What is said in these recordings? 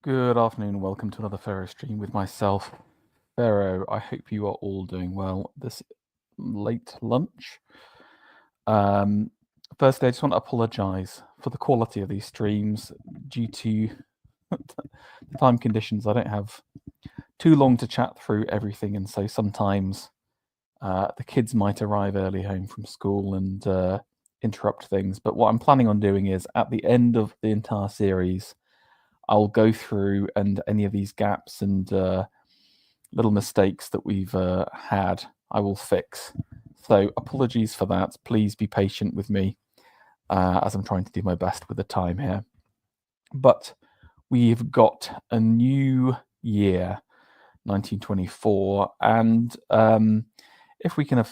Good afternoon and welcome to another Pharaoh stream with myself, Pharaoh. I hope you are all doing well this late lunch. Firstly, I just want to apologise for the quality of these streams due to the time conditions. I don't have too long to chat through everything, and so sometimes the kids might arrive early home from school and interrupt things. But what I'm planning on doing is at the end of the entire series, I'll go through and any of these gaps and little mistakes that we've had, I will fix. So apologies for that. Please be patient with me as I'm trying to do my best with the time here. But we've got a new year, 1924, and if we can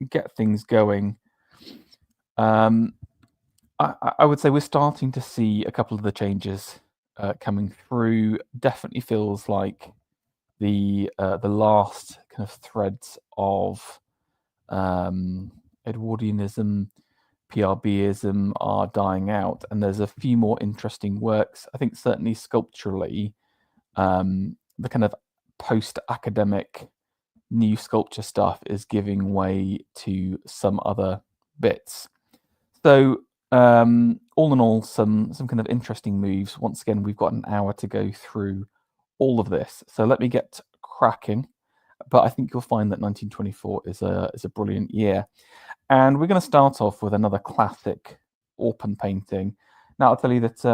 get things going, I would say we're starting to see a couple of the changes coming through. Definitely feels like the last kind of threads of Edwardianism, PRBism are dying out, and there's a few more interesting works. I think certainly sculpturally, the kind of post-academic new sculpture stuff is giving way to some other bits. So all in all, some kind of interesting moves. Once again, we've got an hour to go through all of this. So let me get cracking. But I think you'll find that 1924 is a brilliant year. And we're going to start off with another classic Orpen painting. Now, I'll tell you that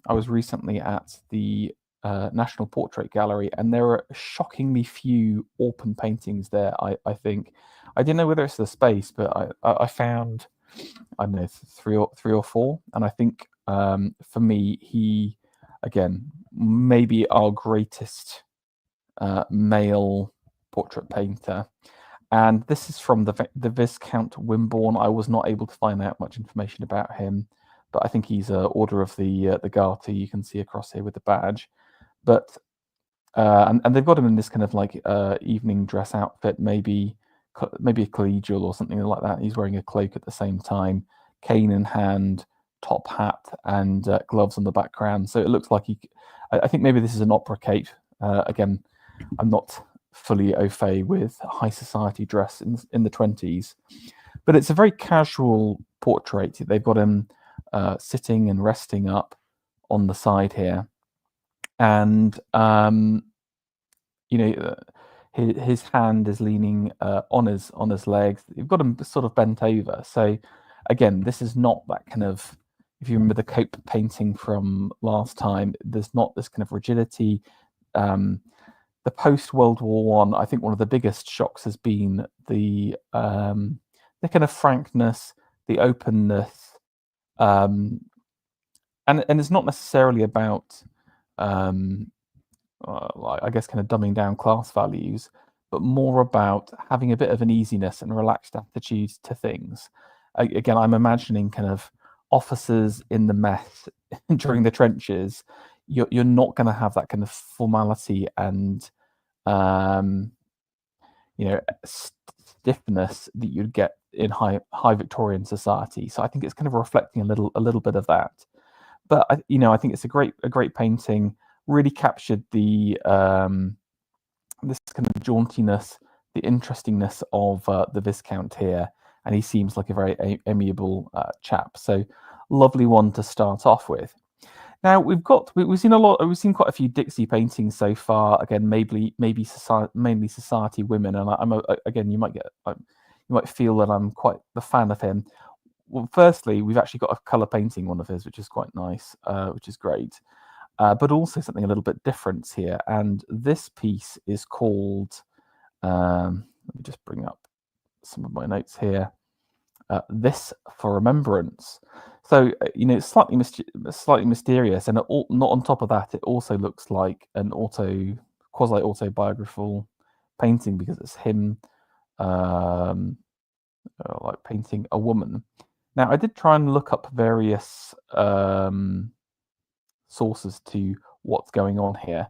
I was recently at the National Portrait Gallery, and there are shockingly few Orpen paintings there, I think. I didn't know whether it's the space, but I found, I don't know, three or four. And I think for me, he, again, maybe our greatest male portrait painter. And this is from the Viscount Wimborne. I was not able to find out much information about him, but I think he's a Order of the Garter. You can see across here with the badge. But and they've got him in this kind of like evening dress outfit, maybe a collegial or something like that. He's wearing a cloak at the same time, cane in hand, top hat, and gloves on the background. So it looks like I think maybe this is an opera cape. Again, I'm not fully au fait with high society dress in the 20s, but it's a very casual portrait. They've got him sitting and resting up on the side here, and his hand is leaning on his legs. You've got him sort of bent over. So again, this is not that kind of, if you remember the Cope painting from last time, there's not this kind of rigidity. The post-World War One, I think one of the biggest shocks has been the kind of frankness, the openness, and it's not necessarily about I guess kind of dumbing down class values, but more about having a bit of an easiness and relaxed attitude to things. Again, I'm imagining kind of officers in the mess during the trenches. You're not going to have that kind of formality and stiffness that you'd get in high Victorian society. So I think it's kind of reflecting a little bit of that. But I think it's a great painting. Really captured the this kind of jauntiness, the interestingness of the Viscount here, and he seems like a very amiable chap. So lovely one to start off with. Now we've seen quite a few Dixie paintings so far. Again, maybe society, mainly society women, and again you might feel that I'm quite the fan of him. Well, firstly, we've actually got a colour painting one of his, which is quite nice, which is great. But also something a little bit different here. And this piece is called, let me just bring up some of my notes here. This for Remembrance. So, it's slightly mysterious. And not on top of that, it also looks like an quasi-autobiographical painting because it's him like painting a woman. Now, I did try and look up various sources to what's going on here,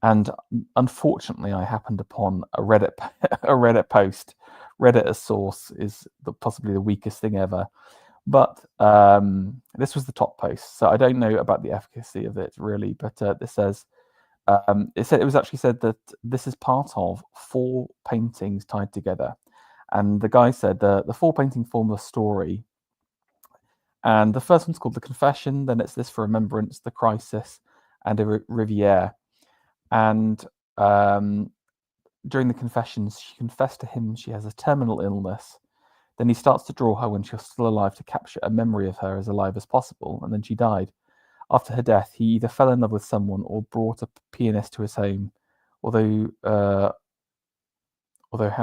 and unfortunately, I happened upon a Reddit post. Reddit as source is possibly the weakest thing ever, but this was the top post, so I don't know about the efficacy of it really. But this says it was actually said that this is part of 4 paintings tied together, and the guy said the 4 paintings form a story, and the first one's called The Confession, then it's This for Remembrance, The Crisis, and a Riviere. And during the confessions, she confessed to him she has a terminal illness. Then he starts to draw her when she was still alive to capture a memory of her as alive as possible, and then she died. After her death, he either fell in love with someone or brought a pianist to his home. Although how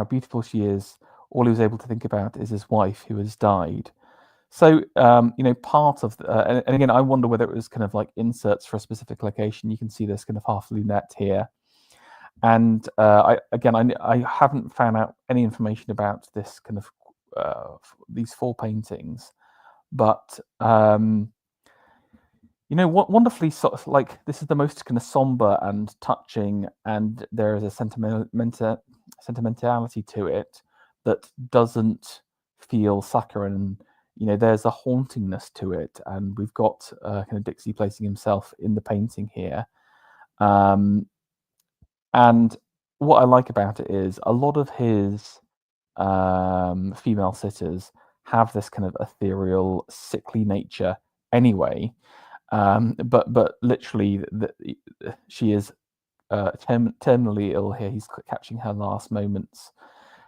beautiful she is, all he was able to think about is his wife who has died. So, part of and again, I wonder whether it was kind of like inserts for a specific location. You can see this kind of half lunette here. And I haven't found out any information about this kind of these 4 paintings, but wonderfully sort of like this is the most kind of somber and touching, and there is a sentimentality to it that doesn't feel saccharine. There's a hauntingness to it, and we've got kind of Dixie placing himself in the painting here. And what I like about it is a lot of his female sitters have this kind of ethereal, sickly nature anyway. But literally, she is terminally ill here. He's catching her last moments.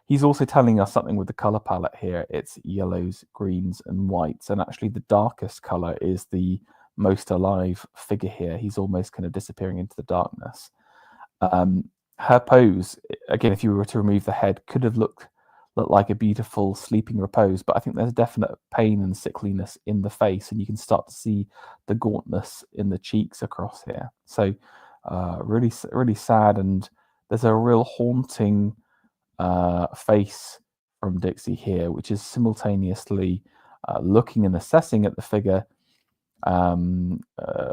He's also telling us something with the color palette here. It's yellows, greens, and whites, and actually the darkest color is the most alive figure here. He's almost kind of disappearing into the darkness. Her pose, again, if you were to remove the head, could have looked like a beautiful sleeping repose, but I think there's definite pain and sickliness in the face, and you can start to see the gauntness in the cheeks across here. So really, really sad, and there's a real haunting face from Dixie here, which is simultaneously looking and assessing at the figure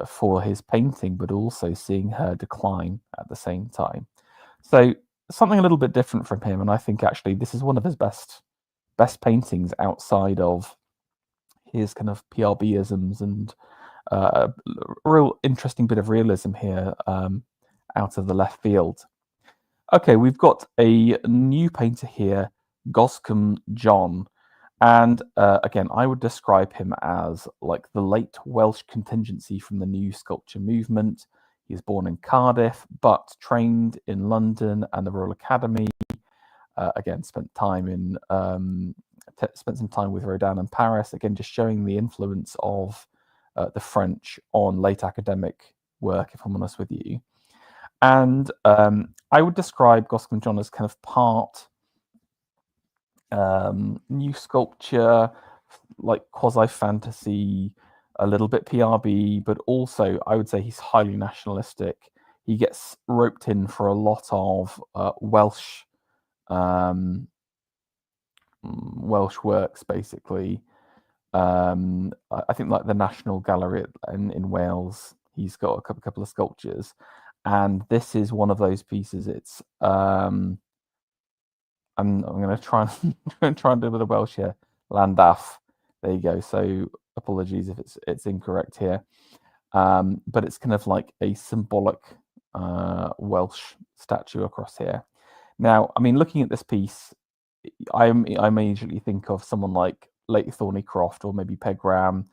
for his painting, but also seeing her decline at the same time. So something a little bit different from him, and I think actually this is one of his best paintings outside of his kind of PRB-isms, and a real interesting bit of realism here out of the left field. Okay, we've got a new painter here, Goscombe John, and again, I would describe him as like the late Welsh contingency from the New Sculpture movement. He was born in Cardiff, but trained in London and the Royal Academy. Again, spent some time with Rodin in Paris. Again, just showing the influence of the French on late academic work, if I'm honest with you. And I would describe Goscombe John as kind of part New Sculpture, like quasi-fantasy, a little bit PRB, but also I would say he's highly nationalistic. He gets roped in for a lot of Welsh works, basically. I think like the National Gallery in Wales, he's got a couple of sculptures, and this is one of those pieces. It's I'm going to try and do a bit of Welsh here. Llandaff. There you go. So apologies if it's incorrect here, but it's kind of like a symbolic Welsh statue across here. Now, I mean, looking at this piece, I immediately think of someone like late Thornycroft or maybe Pegram.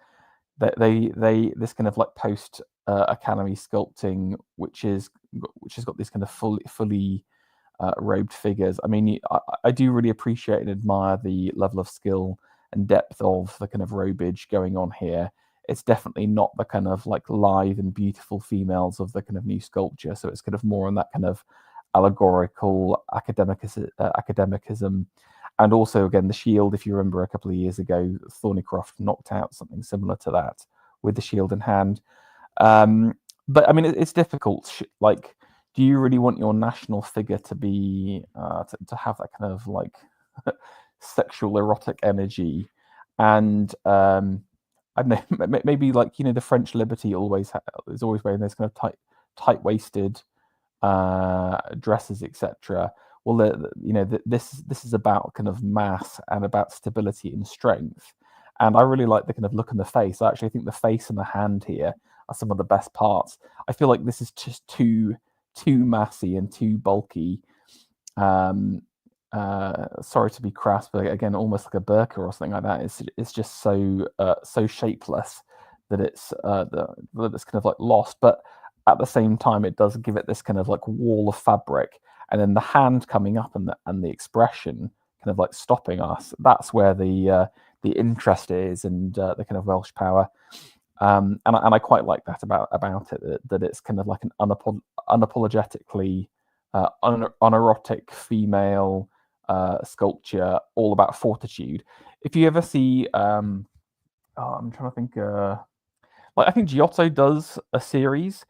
They this kind of like post academy sculpting, which has got these kind of fully robed figures. I mean, I do really appreciate and admire the level of skill and depth of the kind of robage going on here. It's definitely not the kind of like lithe and beautiful females of the kind of New Sculpture. So it's kind of more on that kind of allegorical academicism. And also, again, the shield, if you remember a couple of years ago, Thornycroft knocked out something similar to that with the shield in hand. But I mean, it's difficult. Like, do you really want your national figure to be to have that kind of like sexual erotic energy? And I don't know, maybe like, the French Liberty is always wearing those kind of tight-waisted dresses, etc. Well, this is about kind of mass and about stability and strength. And I really like the kind of look in the face. I actually think the face and the hand here are some of the best parts. I feel like this is just too too massy and too bulky. Sorry to be crass, but again, almost like a burqa or something like that. It's just so shapeless that that it's kind of like lost. But at the same time, it does give it this kind of like wall of fabric, and then the hand coming up and the expression kind of like stopping us. That's where the interest is, and the kind of Welsh power. And I quite like that about it, that it's kind of like an unapologetically unerotic female sculpture, all about fortitude. If you ever see, I'm trying to think, like I think Giotto does a series.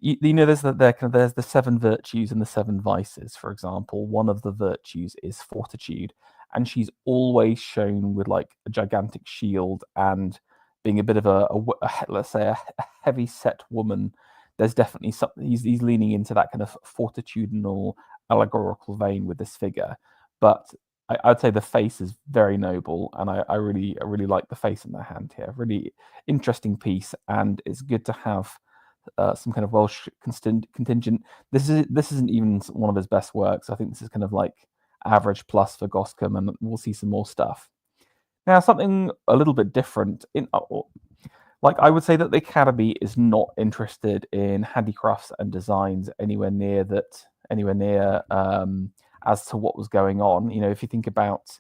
You know, there's the seven virtues and the seven vices. For example, one of the virtues is fortitude, and she's always shown with like a gigantic shield and being a bit of let's say a heavy set woman. There's definitely something he's leaning into that kind of fortitudinal allegorical vein with this figure, but I'd say the face is very noble, and I really like the face in the hand here. Really interesting piece, and it's good to have some kind of Welsh contingent. This isn't even one of his best works. I think this is kind of like average plus for Goscombe, and we'll see some more stuff. Now, something a little bit different like I would say that the Academy is not interested in handicrafts and designs anywhere near as to what was going on. You know, if you think about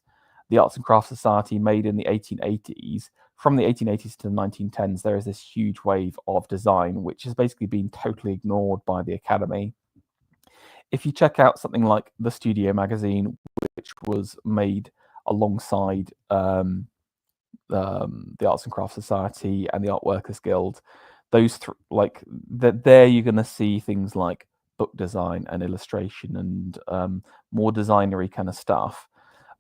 the Arts and Crafts Society made in the 1880s, from the 1880s to the 1910s, there is this huge wave of design, which has basically been totally ignored by the Academy. If you check out something like the Studio magazine, which was made alongside the Arts and Crafts Society and the Art Workers Guild, there you're going to see things like book design and illustration and more designery kind of stuff.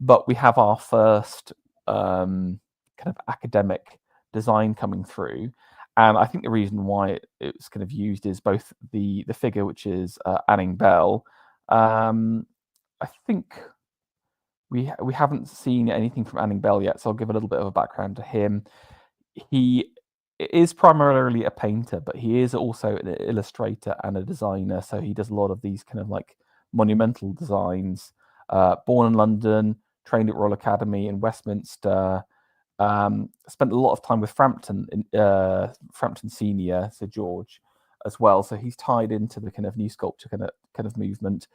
But we have our first kind of academic design coming through, and I think the reason why it's kind of used is both the figure, which is Anning Bell. I think we haven't seen anything from Anning Bell yet, so I'll give a little bit of a background to him. He is primarily a painter, but he is also an illustrator and a designer. So he does a lot of these kind of like monumental designs. Born in London, trained at Royal Academy in Westminster. Spent a lot of time with Frampton Senior, Sir George, as well. So he's tied into the kind of new sculpture kind of movement.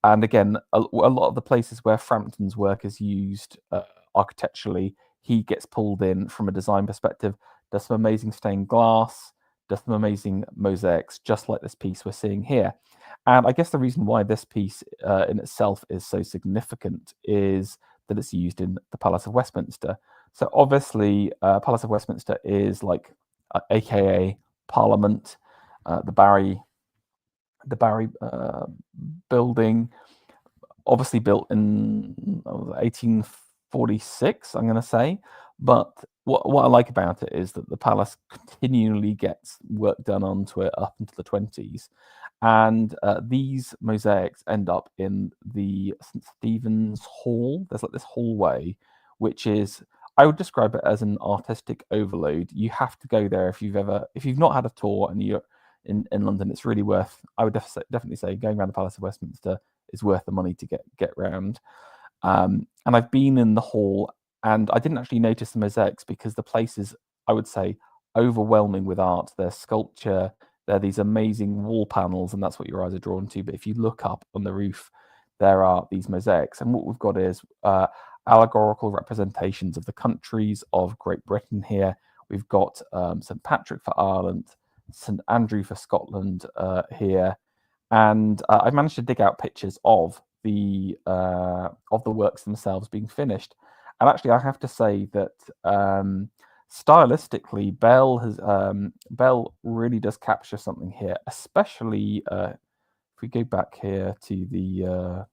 And again, a lot of the places where Frampton's work is used architecturally, he gets pulled in from a design perspective, does some amazing stained glass, does some amazing mosaics, just like this piece we're seeing here. And I guess the reason why this piece in itself is so significant is that it's used in the Palace of Westminster. So obviously, Palace of Westminster is like, AKA Parliament, the Barry building, obviously built in 1846, I'm going to say. But what I like about it is that the palace continually gets work done onto it up into the 20s. And these mosaics end up in the St. Stephen's Hall. There's like this hallway, which is, I would describe it as an artistic overload. You have to go there if you've not had a tour and you're in London. It's really worth. I would definitely say going around the Palace of Westminster is worth the money to get round. And I've been in the hall, and I didn't actually notice the mosaics because the place is, I would say, overwhelming with art. There's sculpture, there are these amazing wall panels, and that's what your eyes are drawn to. But if you look up on the roof, there are these mosaics, and what we've got is allegorical representations of the countries of Great Britain here. We've got St. Patrick for Ireland, St. Andrew for Scotland here, and I've managed to dig out pictures of the works themselves being finished. And actually, I have to say that stylistically, Bell really does capture something here, especially if we go back here to the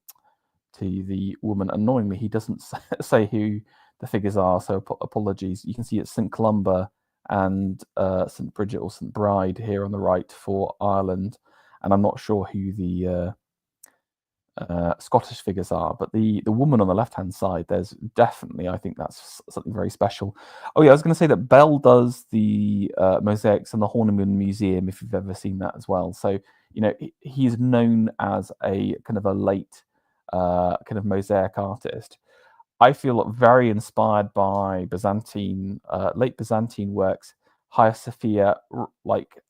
woman. Annoyingly, he doesn't say who the figures are, so apologies. You can see it's St. Columba and St. Bridget or St. Bride here on the right for Ireland, and I'm not sure who the Scottish figures are, but the woman on the left-hand side, there's definitely, I think that's something very special. Oh yeah, I was going to say that Bell does the mosaics in the Horniman Museum, if you've ever seen that as well. So, you know, he's known as a kind of a late kind of mosaic artist. I feel very inspired by Byzantine, late Byzantine works, Hagia Sophia, like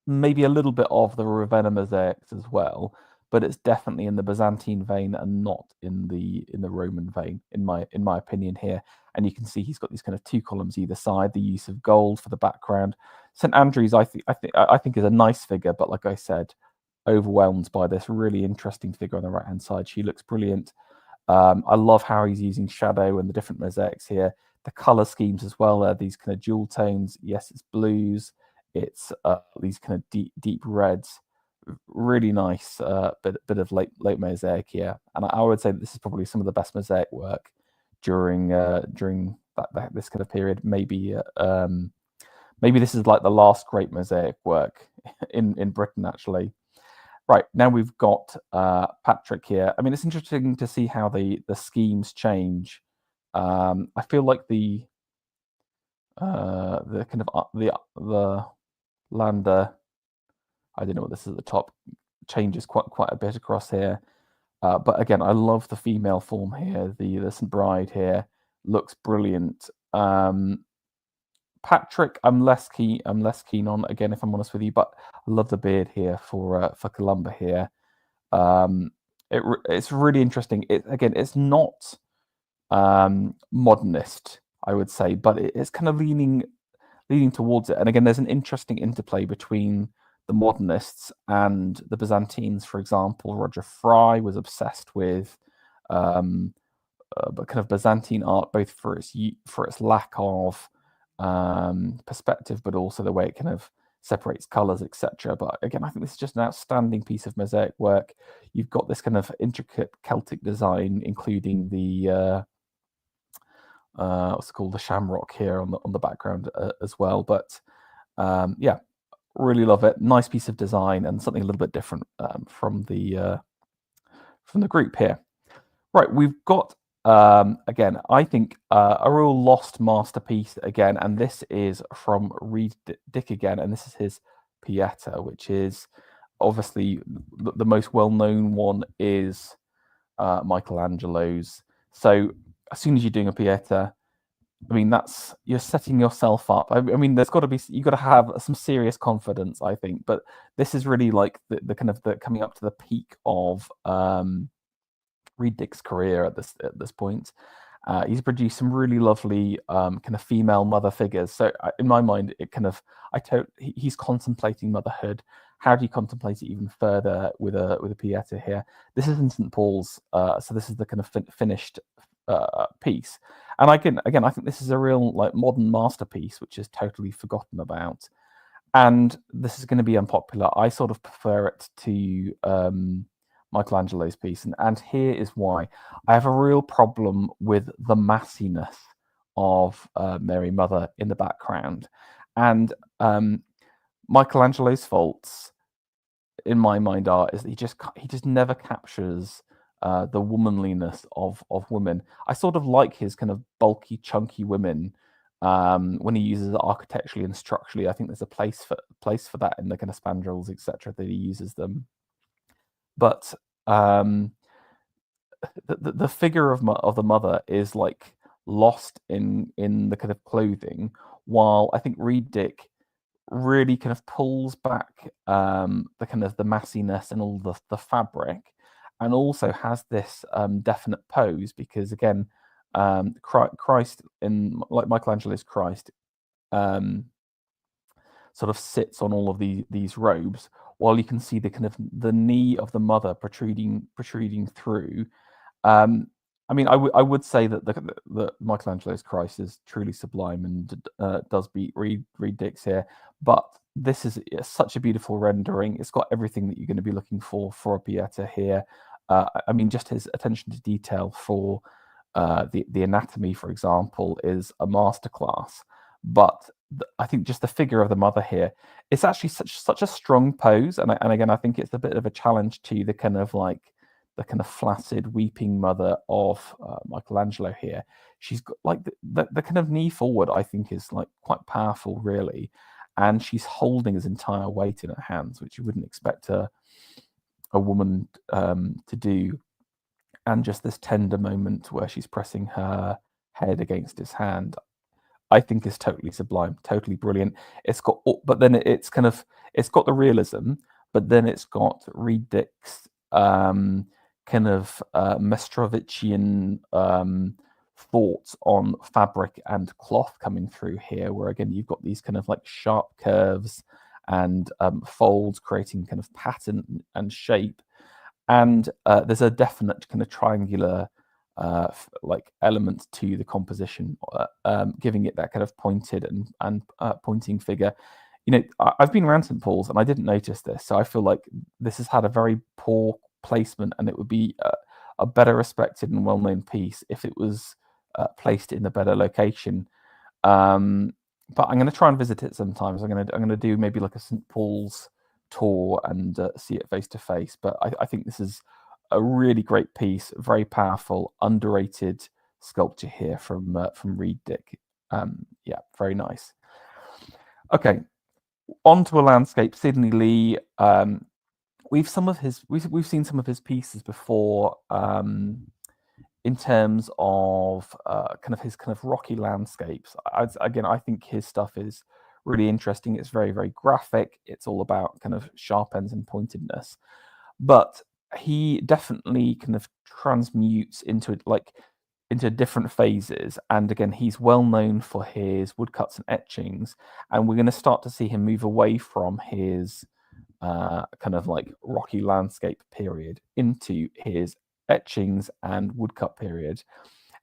maybe a little bit of the Ravenna mosaics as well, but it's definitely in the Byzantine vein and not in the Roman vein, in my opinion here. And you can see he's got these kind of two columns either side. The use of gold for the background. St Andrews, I think is a nice figure, but like I said, overwhelmed by this really interesting figure on the right hand side. She looks brilliant. I love how he's using shadow and the different mosaics here. The color schemes as well. These kind of jewel tones. Yes, it's blues. It's these kind of deep reds. Really nice bit of late mosaic here. And I would say that this is probably some of the best mosaic work during this kind of period. Maybe this is like the last great mosaic work in Britain, actually. Right, now we've got Patrick here. I mean, it's interesting to see how the schemes change. I feel like the kind of the lander, I don't know what this is at the top, changes quite a bit across here. But again, I love the female form here. The St. Bride here looks brilliant. Patrick, I'm less keen on, again, if I'm honest with you, but I love the beard here for Columba here. It's really interesting. It's not modernist, I would say, but it's kind of leaning towards it. And again, there's an interesting interplay between the modernists and the Byzantines. For example, Roger Fry was obsessed with but kind of Byzantine art, both for its lack of perspective, but also the way it kind of separates colors, etc. But again, I think this is just an outstanding piece of mosaic work. You've got this kind of intricate Celtic design, including the what's it called, the shamrock here on the background as well. But yeah, really love it. Nice piece of design and something a little bit different from the group here. Right, we've got again, I think a real lost masterpiece again, and this is from Reed Dick again, and this is his Pieta, which is obviously the most well-known one is Michelangelo's. So as soon as you're doing a Pieta, I mean, you're setting yourself up. I mean, you've got to have some serious confidence, I think. But this is really like the kind of the coming up to the peak of Reed Dick's career at this point. He's produced some really lovely kind of female mother figures. So in my mind, he's contemplating motherhood. How do you contemplate it even further with a Pieta here? This is in St. Paul's, so this is the kind of finished piece. And I think this is a real like modern masterpiece, which is totally forgotten about. And this is going to be unpopular. I sort of prefer it to Michelangelo's piece, and here is why. I have a real problem with the massiness of Mary Mother in the background, and Michelangelo's faults, in my mind, is that he just never captures the womanliness of women. I sort of like his kind of bulky, chunky women when he uses it architecturally and structurally. I think there's a place for that in the kind of spandrels, etc., that he uses them. But the figure of the mother is like lost in the kind of clothing, while I think Reed Dick really kind of pulls back the kind of the massiness and all the fabric, and also has this definite pose, because again, Christ in like Michelangelo's Christ sort of sits on all of these robes, while you can see the kind of the knee of the mother protruding through. I mean, I would say that the Michelangelo's Christ is truly sublime and does beat Reed Dick's here, but this is such a beautiful rendering. It's got everything that you're going to be looking for a Pieta here. I mean, just his attention to detail for the anatomy, for example, is a masterclass. But I think just the figure of the mother here, it's actually such a strong pose, and again, I think it's a bit of a challenge to the kind of flaccid weeping mother of Michelangelo here. She's got like the kind of knee forward, I think, is like quite powerful, really, and she's holding his entire weight in her hands, which you wouldn't expect a woman to do. And just this tender moment where she's pressing her head against his hand, I think is totally sublime, totally brilliant. It's got, but then it's got the realism, but then it's got Reed Dick's kind of Mestrovichian thoughts on fabric and cloth coming through here, where again you've got these kind of like sharp curves and folds creating kind of pattern and shape, and there's a definite kind of triangular like element to the composition, giving it that kind of pointed and pointing figure. You know, I've been around St. Paul's and I didn't notice this, so I feel like this has had a very poor placement, and it would be a better respected and well-known piece if it was placed in a better location. But I'm going to try and visit it sometimes. I'm going to do maybe like a St. Paul's tour and see it face to face. But I think this is a really great piece, very powerful, underrated sculpture here from Reed Dick. Yeah, very nice. Okay, on to a landscape. Sidney Lee. We've seen some of his pieces before. In terms of kind of his kind of rocky landscapes, again, I think his stuff is really interesting. It's very, very graphic. It's all about kind of sharp ends and pointedness. But he definitely kind of transmutes into different phases. And again, he's well known for his woodcuts and etchings. And we're going to start to see him move away from his kind of like rocky landscape period into his etchings and woodcut period.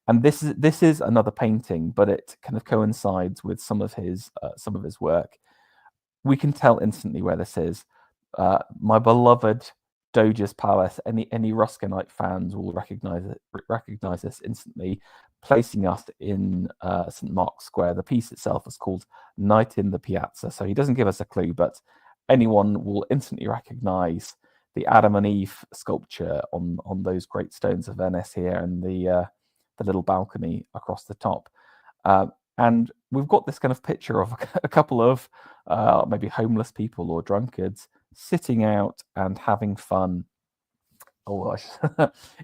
And this is another painting, but it kind of coincides with some of his work. We can tell instantly where this is. My beloved Doge's Palace. Any Ruskinite fans will recognize this instantly, placing us in St. Mark's Square. The piece itself is called Night in the Piazza, so he doesn't give us a clue, but anyone will instantly recognize the Adam and Eve sculpture on those great stones of Venice here, and the little balcony across the top. And we've got this kind of picture of a couple of maybe homeless people or drunkards sitting out and having fun. Oh gosh,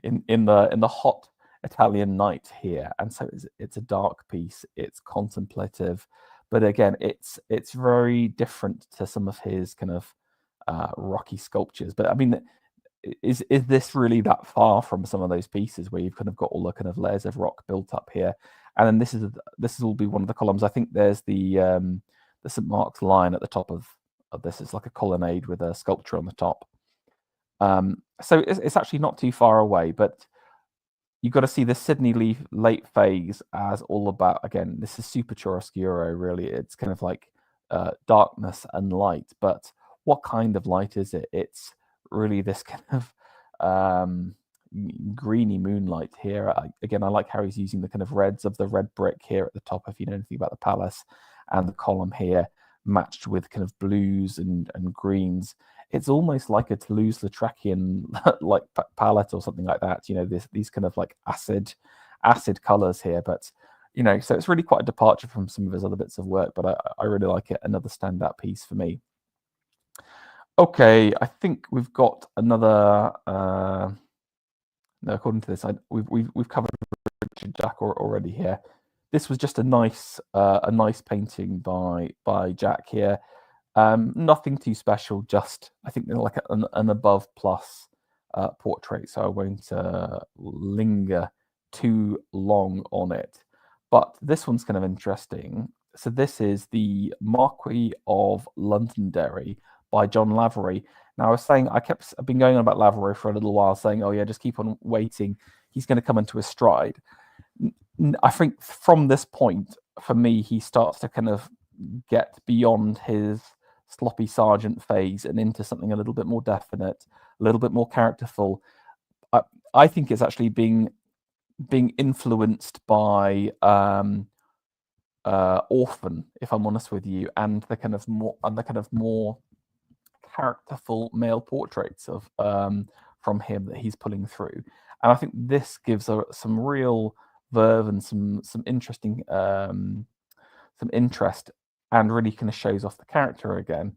in the hot Italian night here. And so it's a dark piece. It's contemplative, but again, it's very different to some of his kind of rocky sculptures. But I mean, is this really that far from some of those pieces where you've kind of got all the kind of layers of rock built up here? And then this will be one of the columns. I think there's the St. Mark's Lion at the top of this. It's like a colonnade with a sculpture on the top. So it's actually not too far away, but you've got to see the Sidney Lee late phase as all about, again, this is super chiaroscuro, really. It's kind of like darkness and light, but what kind of light is it? It's really this kind of greeny moonlight here. Again, I like how he's using the kind of reds of the red brick here at the top, if you know anything about the palace, and the column here matched with kind of blues and greens. It's almost like a Toulouse-Lautrec'ian like palette or something like that. You know, these kind of like acid colors here, but you know, so it's really quite a departure from some of his other bits of work. But I really like it. Another standout piece for me. Okay, I think we've got another. No, according to this, we've covered Richard Jack already here. This was just a nice painting by Jack here. Nothing too special. Just I think they're like an above plus portrait, so I won't linger too long on it. But this one's kind of interesting. So this is the Marquis of Londonderry by John Lavery. Now I was saying I've been going on about Lavery for a little while, saying, oh yeah, just keep on waiting. He's going to come into his stride. I think from this point, for me, he starts to kind of get beyond his sloppy sergeant phase and into something a little bit more definite, a little bit more characterful. I think it's actually being influenced by orphan, if I'm honest with you, and the kind of more characterful male portraits of from him that he's pulling through. And I think this gives some real verve and some interesting some interest, and really kind of shows off the character again.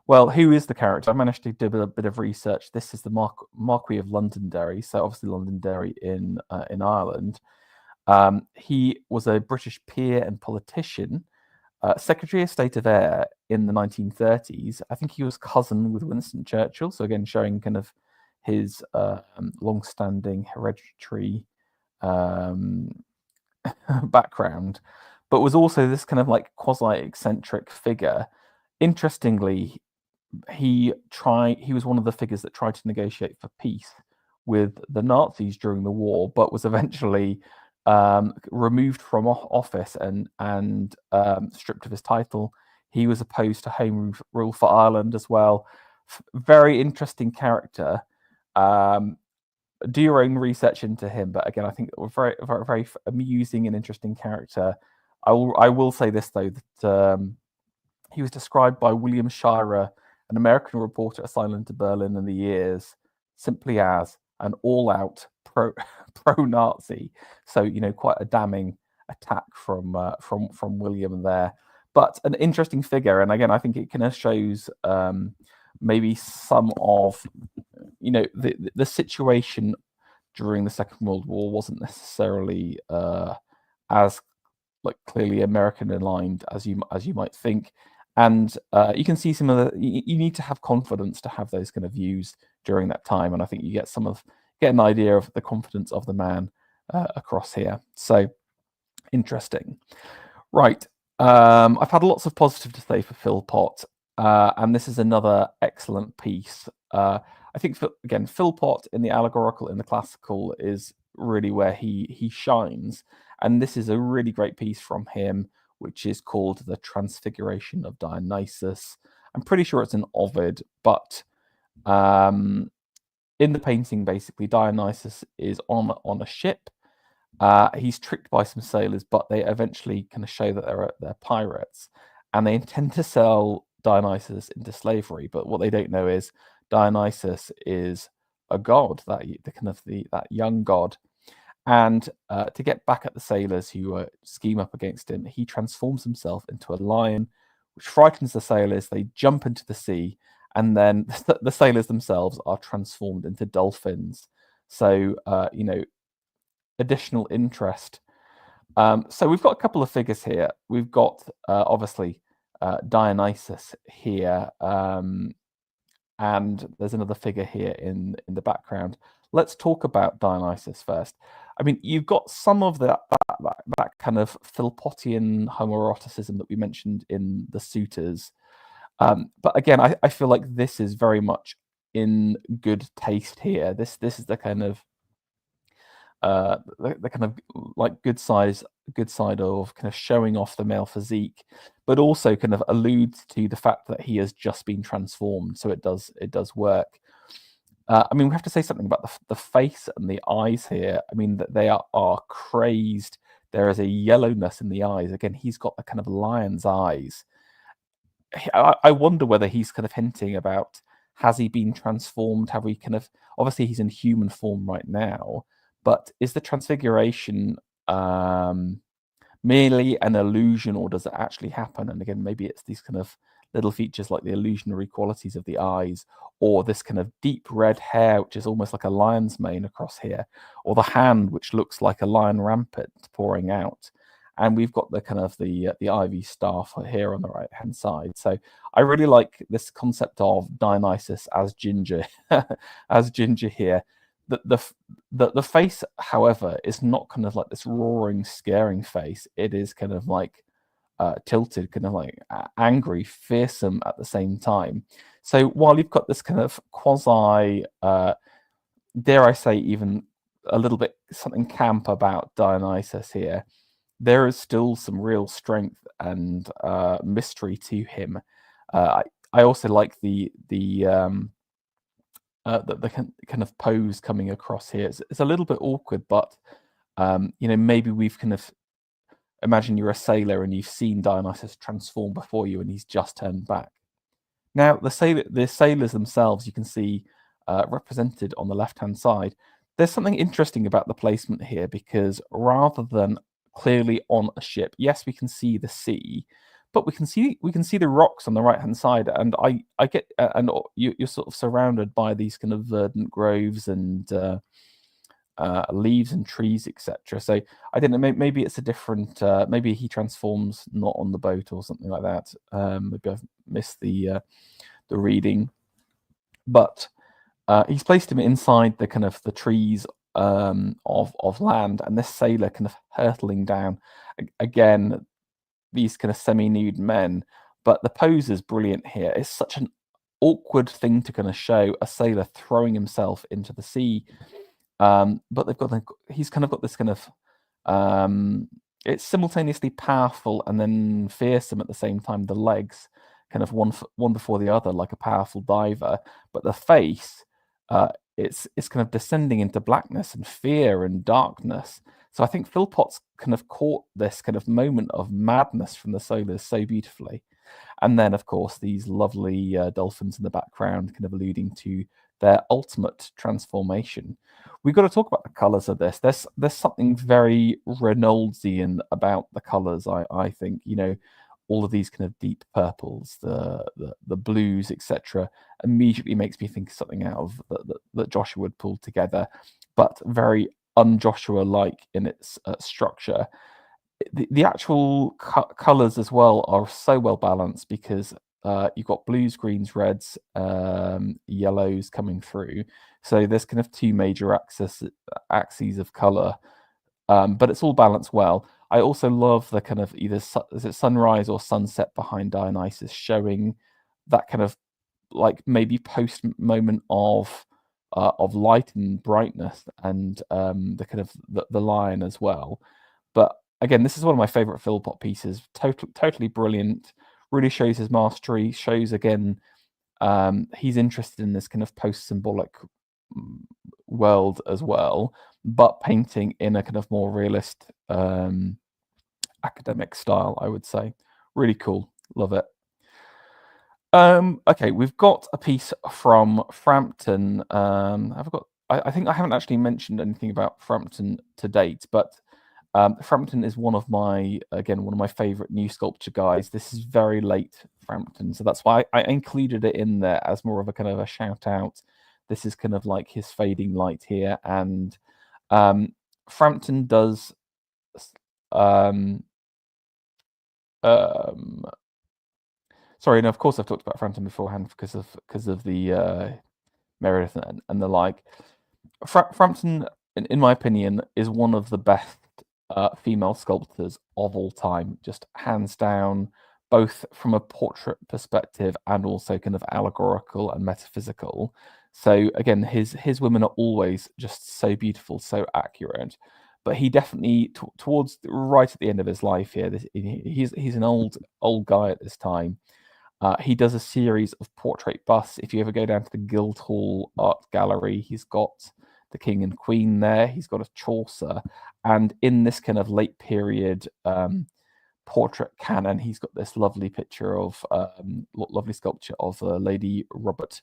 Well, who is the character? I managed to do a bit of research. This is the Marquis of Londonderry, so obviously Londonderry in Ireland. He was a British peer and politician, Secretary of State of Air in the 1930s. I think he was cousin with Winston Churchill, so again showing kind of his long-standing hereditary background, but was also this kind of like quasi-eccentric figure. Interestingly, he was one of the figures that tried to negotiate for peace with the Nazis during the war, but was eventually removed from office and stripped of his title. He was opposed to home rule for Ireland as well. Very interesting character. Do your own research into him, but again, I think very, very, very amusing and interesting character. I will say this though, that he was described by William Shirer, an American reporter assigned to Berlin in the years, simply as an all-out pro-Nazi. So quite a damning attack from William there. But an interesting figure, and again, I think it kind of shows maybe some of the situation during the Second World War wasn't necessarily as like clearly American aligned as you might think. And you can see some of the. You need to have confidence to have those kind of views during that time, and I think you get an idea of the confidence of the man across here. So interesting, right? I've had lots of positive to say for Philpott, and this is another excellent piece. I think again, Philpott in the allegorical, in the classical, is really where he shines, and this is a really great piece from him, which is called The Transfiguration of Dionysus. I'm pretty sure it's an Ovid, but in the painting, basically, Dionysus is on a ship. He's tricked by some sailors, but they eventually kind of show that they're pirates, and they intend to sell Dionysus into slavery. But what they don't know is Dionysus is a god, that young god. And to get back at the sailors who scheme up against him, he transforms himself into a lion, which frightens the sailors. They jump into the sea, and then the sailors themselves are transformed into dolphins. So, additional interest. So we've got a couple of figures here. We've got, obviously, Dionysus here, and there's another figure here in the background. Let's talk about Dionysus first. I mean, you've got some of that kind of Philpottian homoeroticism that we mentioned in the Suitors. But again, I feel like this is very much in good taste here. This is the kind of the kind of like good side of kind of showing off the male physique, but also kind of alludes to the fact that he has just been transformed. So it does work. I mean, we have to say something about the face and the eyes here. I mean, that they are crazed. There is a yellowness in the eyes. Again, he's got the kind of lion's eyes. I wonder whether he's kind of hinting about, has he been transformed? Have we kind of, obviously he's in human form right now, but is the transfiguration merely an illusion, or does it actually happen? And again, maybe it's these kind of little features like the illusionary qualities of the eyes, or this kind of deep red hair, which is almost like a lion's mane across here, or the hand, which looks like a lion rampant pouring out. And we've got the kind of the ivy staff here on the right hand side. So I really like this concept of Dionysus as ginger, as ginger here. The face, however, is not kind of like this roaring, scaring face. It is kind of like tilted, kind of like angry, fearsome at the same time. So while you've got this kind of quasi, dare I say, even a little bit something camp about Dionysus here, there is still some real strength and mystery to him. I also like the kind of pose coming across here. It's a little bit awkward, but maybe we've kind of imagine you're a sailor and you've seen Dionysus transform before you and he's just turned back. Now, the sailors themselves, you can see represented on the left-hand side. There's something interesting about the placement here, because rather than clearly on a ship, yes, we can see the sea, but we can see the rocks on the right-hand side, and I get and you're sort of surrounded by these kind of verdant groves and leaves and trees, etc. So I don't know. Maybe it's a different. Maybe he transforms not on the boat or something like that. Maybe I've missed the reading, but he's placed him inside the kind of the trees of land, and this sailor kind of hurtling down. Again, these kind of semi-nude men, but the pose is brilliant here. It's such an awkward thing to kind of show a sailor throwing himself into the sea. But he's kind of got this kind of it's simultaneously powerful and then fearsome at the same time. The legs kind of one before the other, like a powerful diver, but the face it's kind of descending into blackness and fear and darkness. So I think Philpott's kind of caught this kind of moment of madness from the sailors so beautifully. And then, of course, these lovely dolphins in the background, kind of alluding to their ultimate transformation. We've got to talk about the colours of this. There's something very Reynoldsian about the colours. I think, you know, all of these kind of deep purples, the blues, etc., immediately makes me think of something out of that Joshua would pull together, but very un-Joshua-like in its structure. The actual colors as well are so well balanced, because you've got blues, greens, reds, yellows coming through. So there's kind of two major axes of color, but it's all balanced well. I also love the kind of either is it sunrise or sunset behind Dionysus, showing that kind of like maybe post moment of light and brightness, and the kind of the lion as well. But again, this is one of my favorite Philpott pieces. Totally brilliant. Really shows his mastery. Shows again he's interested in this kind of post-symbolic world as well, but painting in a kind of more realist academic style, I would say. Really cool. Love it. Okay, we've got a piece from Frampton. I think I haven't actually mentioned anything about Frampton to date, but Frampton is one of my favorite new sculpture guys. This is very late Frampton, so that's why I included it in there as more of a kind of a shout out. This is kind of like his fading light here, and Frampton does sorry, and of course I've talked about Frampton beforehand because of the Meredith and the like. Frampton, in my opinion, is one of the best female sculptors of all time, just hands down, both from a portrait perspective and also kind of allegorical and metaphysical. So again, his women are always just so beautiful, so accurate. But he definitely towards right at the end of his life here, he's an old guy at this time. He does a series of portrait busts. If you ever go down to the Guildhall Art Gallery, he's got the King and Queen there. He's got a Chaucer, and in this kind of late period portrait canon, he's got this lovely picture of lovely sculpture of Lady Robert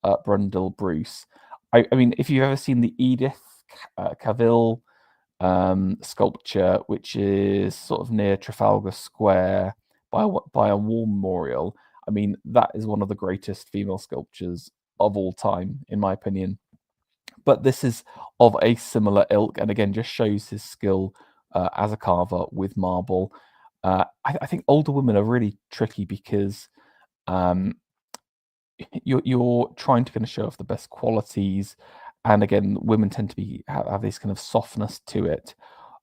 Brundle Bruce. I mean, if you've ever seen the Edith Cavil sculpture, which is sort of near Trafalgar Square by a war memorial, I mean, that is one of the greatest female sculptures of all time, in my opinion. But this is of a similar ilk, and again, just shows his skill as a carver with marble. I think older women are really tricky because you're trying to kind of show off the best qualities, and again, women tend to have this kind of softness to it.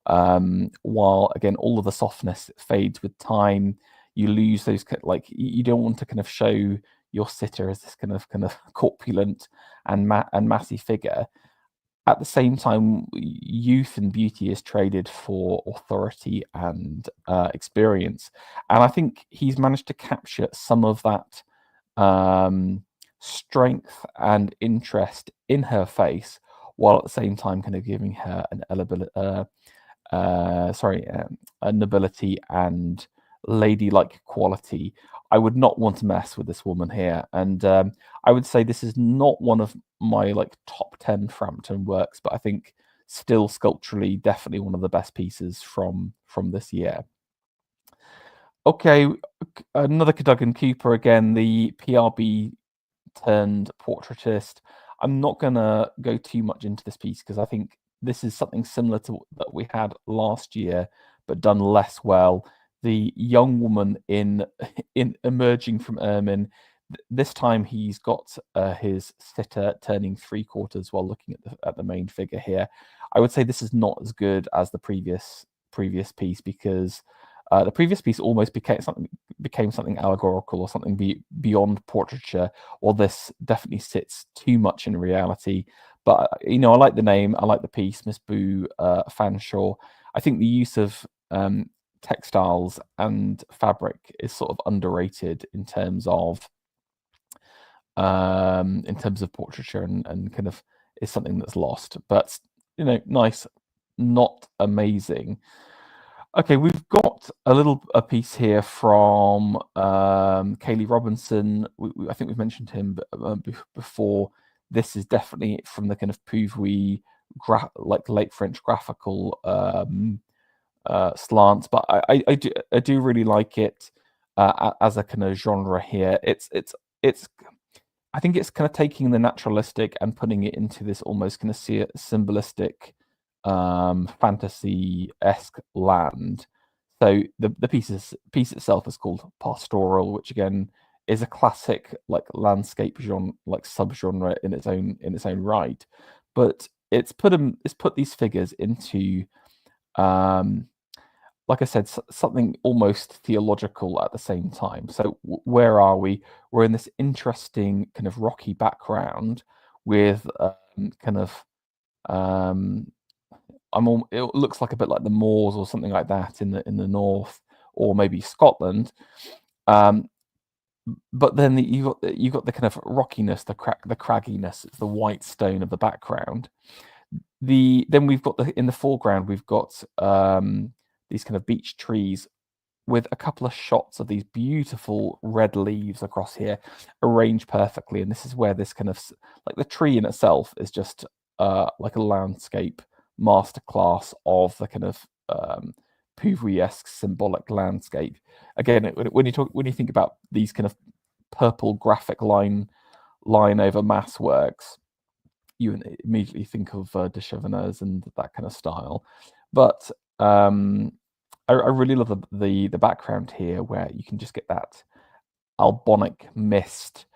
While again, all of the softness fades with time. You lose those, like, you don't want to kind of show your sitter as this kind of corpulent and massy figure. At the same time, youth and beauty is traded for authority and experience, and I think he's managed to capture some of that strength and interest in her face, while at the same time kind of giving her an nobility and ladylike quality. I would not want to mess with this woman here, and I would say this is not one of my like top 10 Frampton works, but I think still sculpturally definitely one of the best pieces from this year. Okay, another Cadogan Cooper again, the PRB turned portraitist. I'm not gonna go too much into this piece because I think this is something similar to that we had last year, but done less well. The young woman in in emerging from ermine. This time he's got his sitter turning 3/4 while looking at the main figure here. I would say this is not as good as the previous piece because the previous piece almost became something allegorical or something beyond portraiture, or this definitely sits too much in reality. But I like the name, I like the piece, Miss Boo Fanshawe. I think the use of textiles and fabric is sort of underrated in terms of portraiture and kind of is something that's lost. But nice, not amazing. Okay, we've got a piece here from Kaylee Robinson. I think we've mentioned him before. This is definitely from the kind of Pouvois, like late French graphical slants, but I do really like it as a kind of genre here. It's I think it's kind of taking the naturalistic and putting it into this almost kind of symbolistic fantasy-esque land. So the piece itself is called Pastoral, which again is a classic like landscape genre, like subgenre in its own right. But it's put these figures into like I said, something almost theological at the same time. So where are we? We're in this interesting kind of rocky background with kind of it looks like a bit like the moors or something like that in the north, or maybe Scotland. But then you got the kind of rockiness, the cragginess, it's the white stone of the background. Then we've got in the foreground we've got these kind of beech trees with a couple of shots of these beautiful red leaves across here, arranged perfectly. And this is where this kind of like the tree in itself is just like a landscape masterclass of the kind of Pouvois-esque symbolic landscape. Again, when you think about these kind of purple graphic line over mass works, you immediately think of de Chavannes and that kind of style. But I really love the background here, where you can just get that Albonic mist,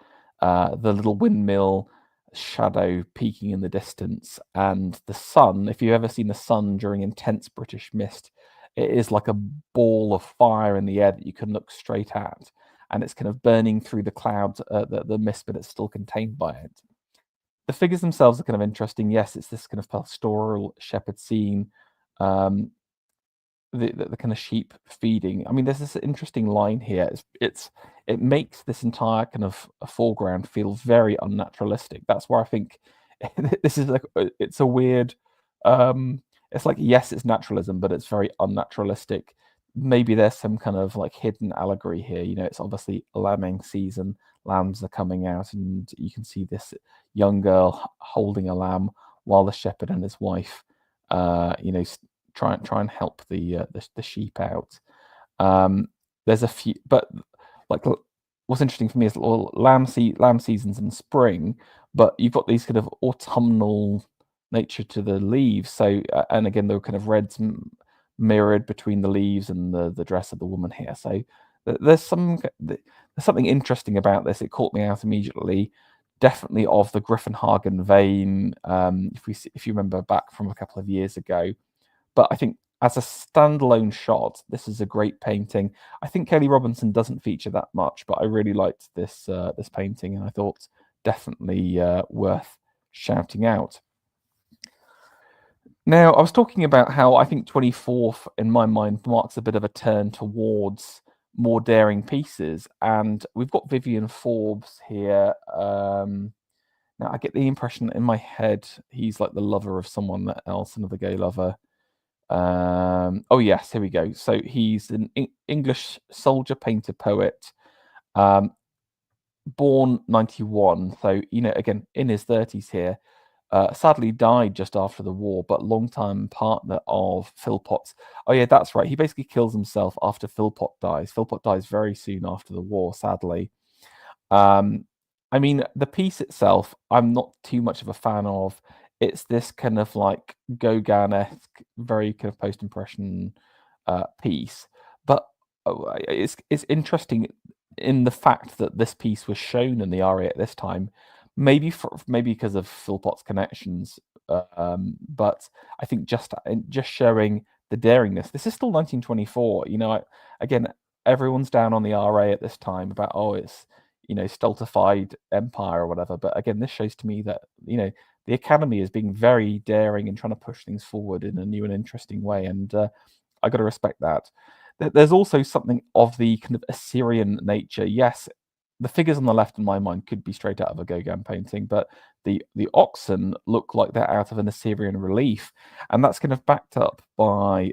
the little windmill shadow peeking in the distance, and the sun. If you've ever seen the sun during intense British mist, it is like a ball of fire in the air that you can look straight at, and it's kind of burning through the clouds, the mist, but it's still contained by it. The figures themselves are kind of interesting. Yes, it's this kind of pastoral shepherd scene. The kind of sheep feeding. I mean, there's this interesting line here. It makes this entire kind of foreground feel very unnaturalistic. That's where I think this is like it's a weird. It's like, yes, it's naturalism, but it's very unnaturalistic. Maybe there's some kind of like hidden allegory here. It's obviously lambing season. Lambs are coming out, and you can see this young girl holding a lamb while the shepherd and his wife, try and help the sheep out. There's a few, but like what's interesting for me is lamb seasons in spring, but you've got these kind of autumnal nature to the leaves. So and again, there were kind of reds mirrored between the leaves and the dress of the woman here. So there's something interesting about this. It caught me out immediately. Definitely of the Griffenhagen vein. If you remember back from a couple of years ago. But I think as a standalone shot, this is a great painting. I think Kelly Robinson doesn't feature that much, but I really liked this painting, and I thought definitely worth shouting out. Now, I was talking about how I think 24th, in my mind, marks a bit of a turn towards more daring pieces, and we've got Vivian Forbes here. Now, I get the impression that in my head he's like the lover of someone else, another gay lover. Oh yes, here we go. So he's an English soldier, painter, poet, born 91. So again in his 30s here. Sadly died just after the war, but long-time partner of Philpot's. Oh yeah, that's right. He basically kills himself after Philpot dies. Philpot dies very soon after the war, sadly. Um, I mean, the piece itself, I'm not too much of a fan of. It's this kind of like Gauguin-esque, very kind of post-impression piece, but it's interesting in the fact that this piece was shown in the RA at this time, maybe because of Philpot's connections, but I think just showing the daringness. This is still 1924. Again, everyone's down on the RA at this time about it's stultified empire or whatever. But again, this shows to me that the Academy is being very daring and trying to push things forward in a new and interesting way, and I got to respect that. There's also something of the kind of Assyrian nature. Yes, the figures on the left, in my mind, could be straight out of a Gauguin painting, but the oxen look like they're out of an Assyrian relief, and that's kind of backed up by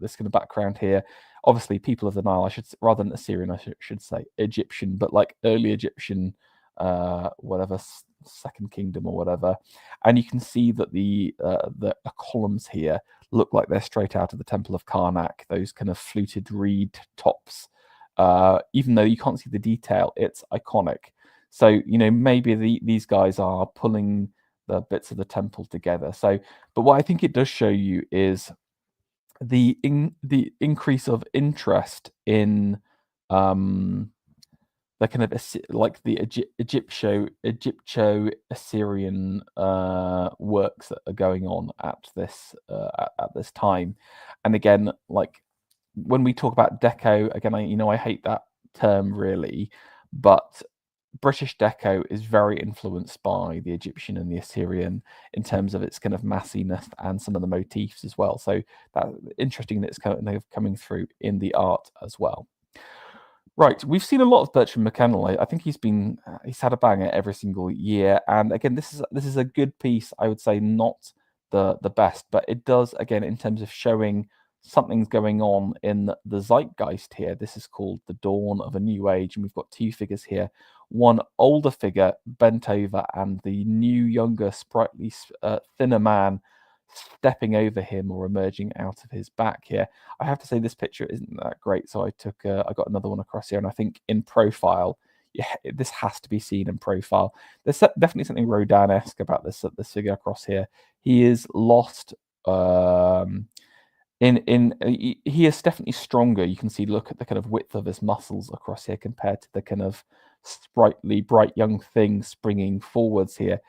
this kind of background here. Obviously, people of the Nile, rather than Assyrian, I should say Egyptian, but like early Egyptian, whatever, Second Kingdom or whatever. And you can see that the columns here look like they're straight out of the Temple of Karnak, those kind of fluted reed tops. Even though you can't see the detail, it's iconic. So, maybe these guys are pulling the bits of the temple together. So, but what I think it does show you is the increase of interest in the kind of like the Egypto-Assyrian works that are going on at this time. And again, like when we talk about Deco, again, I hate that term really, but British Deco is very influenced by the Egyptian and the Assyrian in terms of its kind of massiness and some of the motifs as well. So that's interesting that it's kind of coming through in the art as well. Right, we've seen a lot of Bertrand McKennell. I think he's had a banger every single year, and again, this is a good piece. I would say not the best, but it does, again, in terms of showing something's going on in the zeitgeist here. This is called the dawn of a new age, and we've got two figures here: one older figure bent over, and the new, younger, sprightly, thinner man stepping over him or emerging out of his back here. I have to say this picture isn't that great, so I got another one across here, and I think in profile, yeah, this has to be seen in profile. There's definitely something Rodin-esque about this figure across here. He is lost. He is definitely stronger. You can see, look at the kind of width of his muscles across here compared to the kind of sprightly, bright young thing springing forwards here.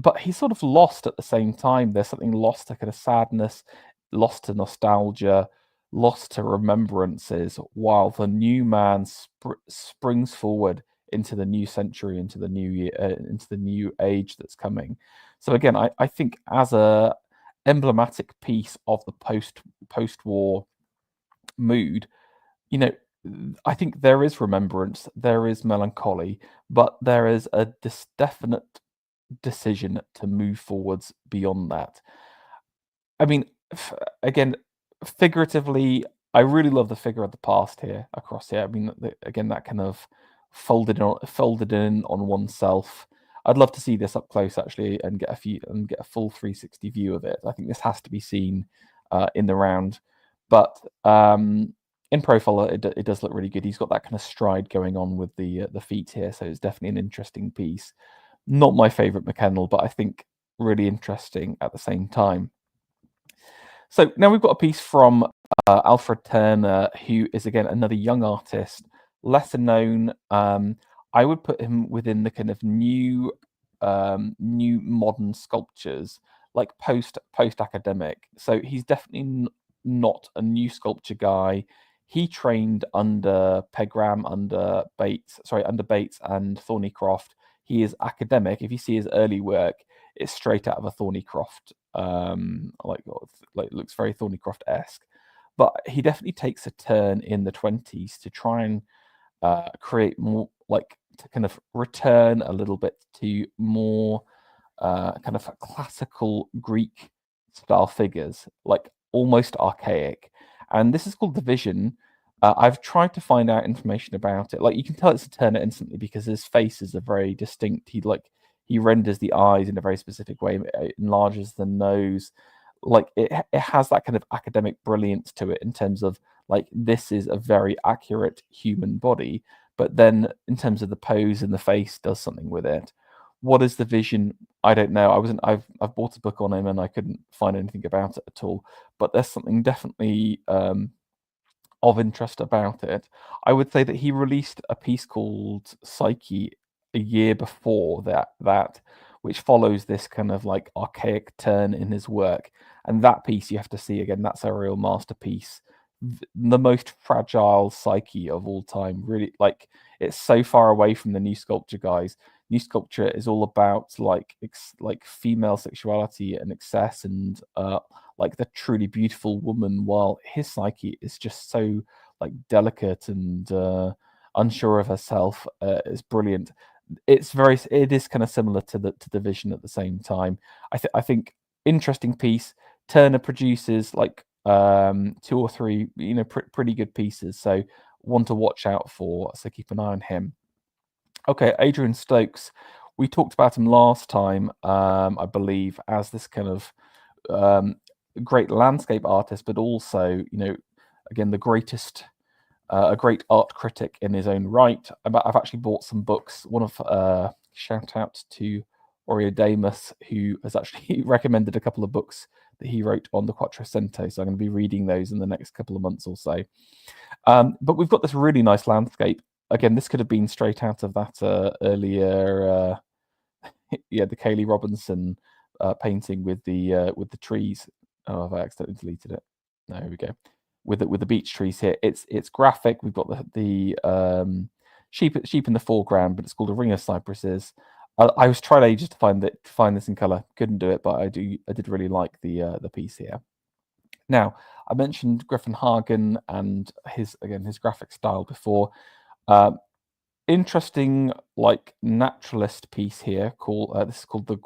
But he's sort of lost at the same time. There's something lost to kind of sadness, lost to nostalgia, lost to remembrances, while the new man springs forward into the new century, into the new year, into the new age that's coming. So again, I think as a emblematic piece of the post-war mood, I think there is remembrance, there is melancholy, but there is a definite decision to move forwards beyond that. I mean, again, figuratively, I really love the figure of the past here across here. I mean, again, that kind of folded in on oneself. I'd love to see this up close actually and get a full 360 view of it. I think this has to be seen in the round, but in profile it does look really good. He's got that kind of stride going on with the feet here, so it's definitely an interesting piece. Not my favorite McKennell, but I think really interesting at the same time. So now we've got a piece from Alfred Turner, who is again another young artist, lesser known. I would put him within the kind of new modern sculptures, like post academic. So he's definitely not a new sculpture guy. He trained under Pegram, under Bates and Thornycroft. He is academic. If you see his early work, it's straight out of a Thornycroft, like looks very Thornycroft-esque. But he definitely takes a turn in the 20s to try and create more, like to kind of return a little bit to more kind of classical Greek style figures, like almost archaic. And this is called the Vision. I've tried to find out information about it. Like you can tell it's a Turner instantly because his faces are very distinct. He renders the eyes in a very specific way, it enlarges the nose. Like it has that kind of academic brilliance to it in terms of like this is a very accurate human body, but then in terms of the pose and the face does something with it. What is the Vision? I don't know. I've bought a book on him and I couldn't find anything about it at all. But there's something definitely of interest about it. I would say that he released a piece called Psyche a year before that, which follows this kind of like archaic turn in his work. And that piece you have to see again, that's a real masterpiece. The most fragile Psyche of all time. Really, like it's so far away from the New Sculpture guys. New Sculpture is all about like female sexuality and excess and like the truly beautiful woman, while his Psyche is just so like delicate and unsure of herself. It's brilliant. It is kind of similar to the Vision at the same time. I think interesting piece. Turner produces like 2 or 3 pretty good pieces, so one to watch out for, so keep an eye on him. Okay, Adrian Stokes, we talked about him last time, I believe, as this kind of great landscape artist, but also again the greatest a great art critic in his own right. I've actually bought some books. One of shout out to Oriodamus, who has actually recommended a couple of books that he wrote on the Quattrocento. So I'm going to be reading those in the next couple of months or so. But we've got this really nice landscape. Again, this could have been straight out of that earlier, the Kaylee Robinson painting with the trees. Oh, have I accidentally deleted it? No, here we go. With the beech trees here, it's graphic. We've got the sheep in the foreground, but it's called A Ring of Cypresses. I was trying ages to find this in color, couldn't do it, but I did really like the piece here. Now, I mentioned Griffin Hagen and his graphic style before. Interesting, like naturalist piece here. This is called the